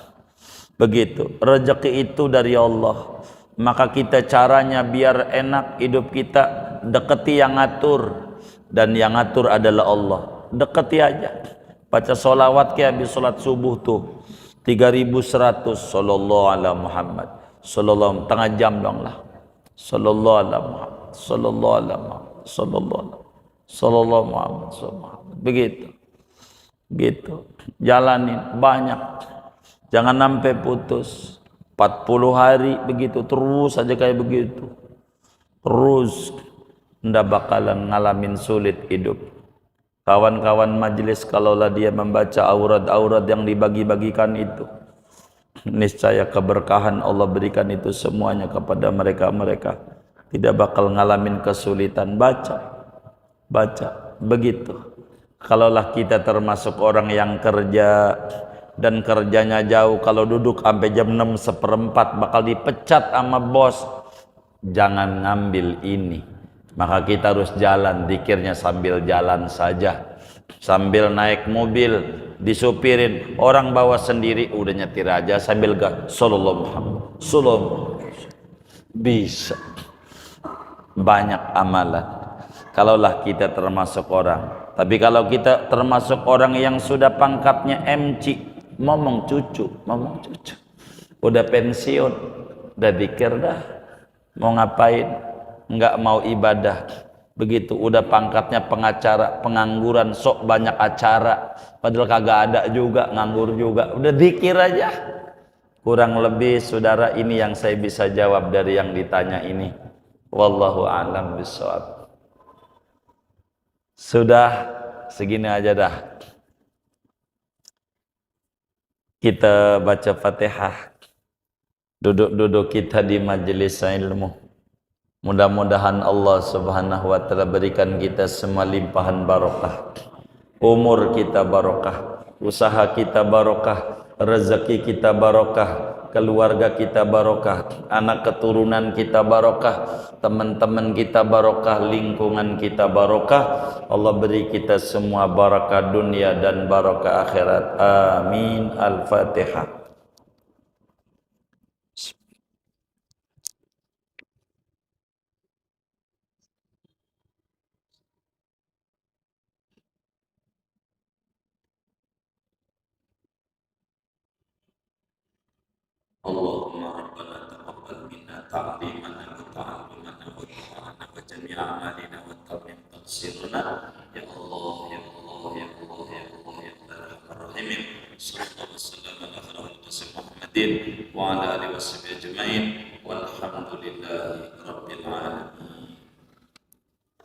S1: Begitu, rezeki itu dari Allah. Maka kita caranya biar enak hidup kita, deketi yang ngatur, dan yang ngatur adalah Allah. Deketi aja, baca sholawat kayak habis sholat subuh tuh 3100 sallallahu ala Muhammad, sallallahu, tengah jam dong lah, sallallahu ala Muhammad, sallallahu ala Muhammad, sallallahu Muhammad, sallallahu, begitu, gitu, jalanin banyak, jangan sampai putus. 40 hari begitu terus saja kayak begitu, terus ndak bakalan ngalamin sulit hidup. Kawan-kawan majelis, kalaulah dia membaca aurat-aurat yang dibagi-bagikan itu, niscaya keberkahan Allah berikan itu semuanya kepada mereka-mereka, tidak bakal ngalamin kesulitan. Baca begitu. Kalaulah kita termasuk orang yang kerja dan kerjanya jauh, kalau duduk sampai jam 6:15 bakal dipecat sama bos, jangan ngambil ini. Maka kita harus jalan, zikirnya sambil jalan saja, sambil naik mobil disupirin, orang bawa sendiri udah nyetir aja sambil gas, sallallahu Muhammad, sallallahu, bisa. Banyak amalan kalaulah kita termasuk orang. Tapi kalau kita termasuk orang yang sudah pangkatnya MC, ngomong cucu, udah pensiun, udah zikir dah, mau ngapain, nggak mau ibadah, begitu, udah pangkatnya pengacara, pengangguran, sok banyak acara, padahal kagak ada juga, nganggur juga, udah zikir aja. Kurang lebih saudara, ini yang saya bisa jawab dari yang ditanya ini. Wallahu a'lam bishawab. Sudah segini aja dah. Kita baca Fatihah, duduk-duduk kita di majelis ilmu. Mudah-mudahan Allah subhanahu wa ta'ala berikan kita semua limpahan barokah. Umur kita barokah, usaha kita barokah, rezeki kita barokah, keluarga kita barokah, anak keturunan kita barokah, teman-teman kita barokah, lingkungan kita barokah. Allah beri kita semua barakah dunia dan barakah akhirat. Amin. Al-Fatihah. Allahumma rabbana taqabbal minna ta'limana wa ta'allumana wa du'ana wa jami'a amalina wa tamim taqsiruna. Ya Allah, ya Allah, ya Allah, ya Allah, ya Allah, rahimin. Sallallahu wasallam ala khairil Muhammadin wa ala alihi washabihi ajma'in. Walhamdulillahi rabbil alamin.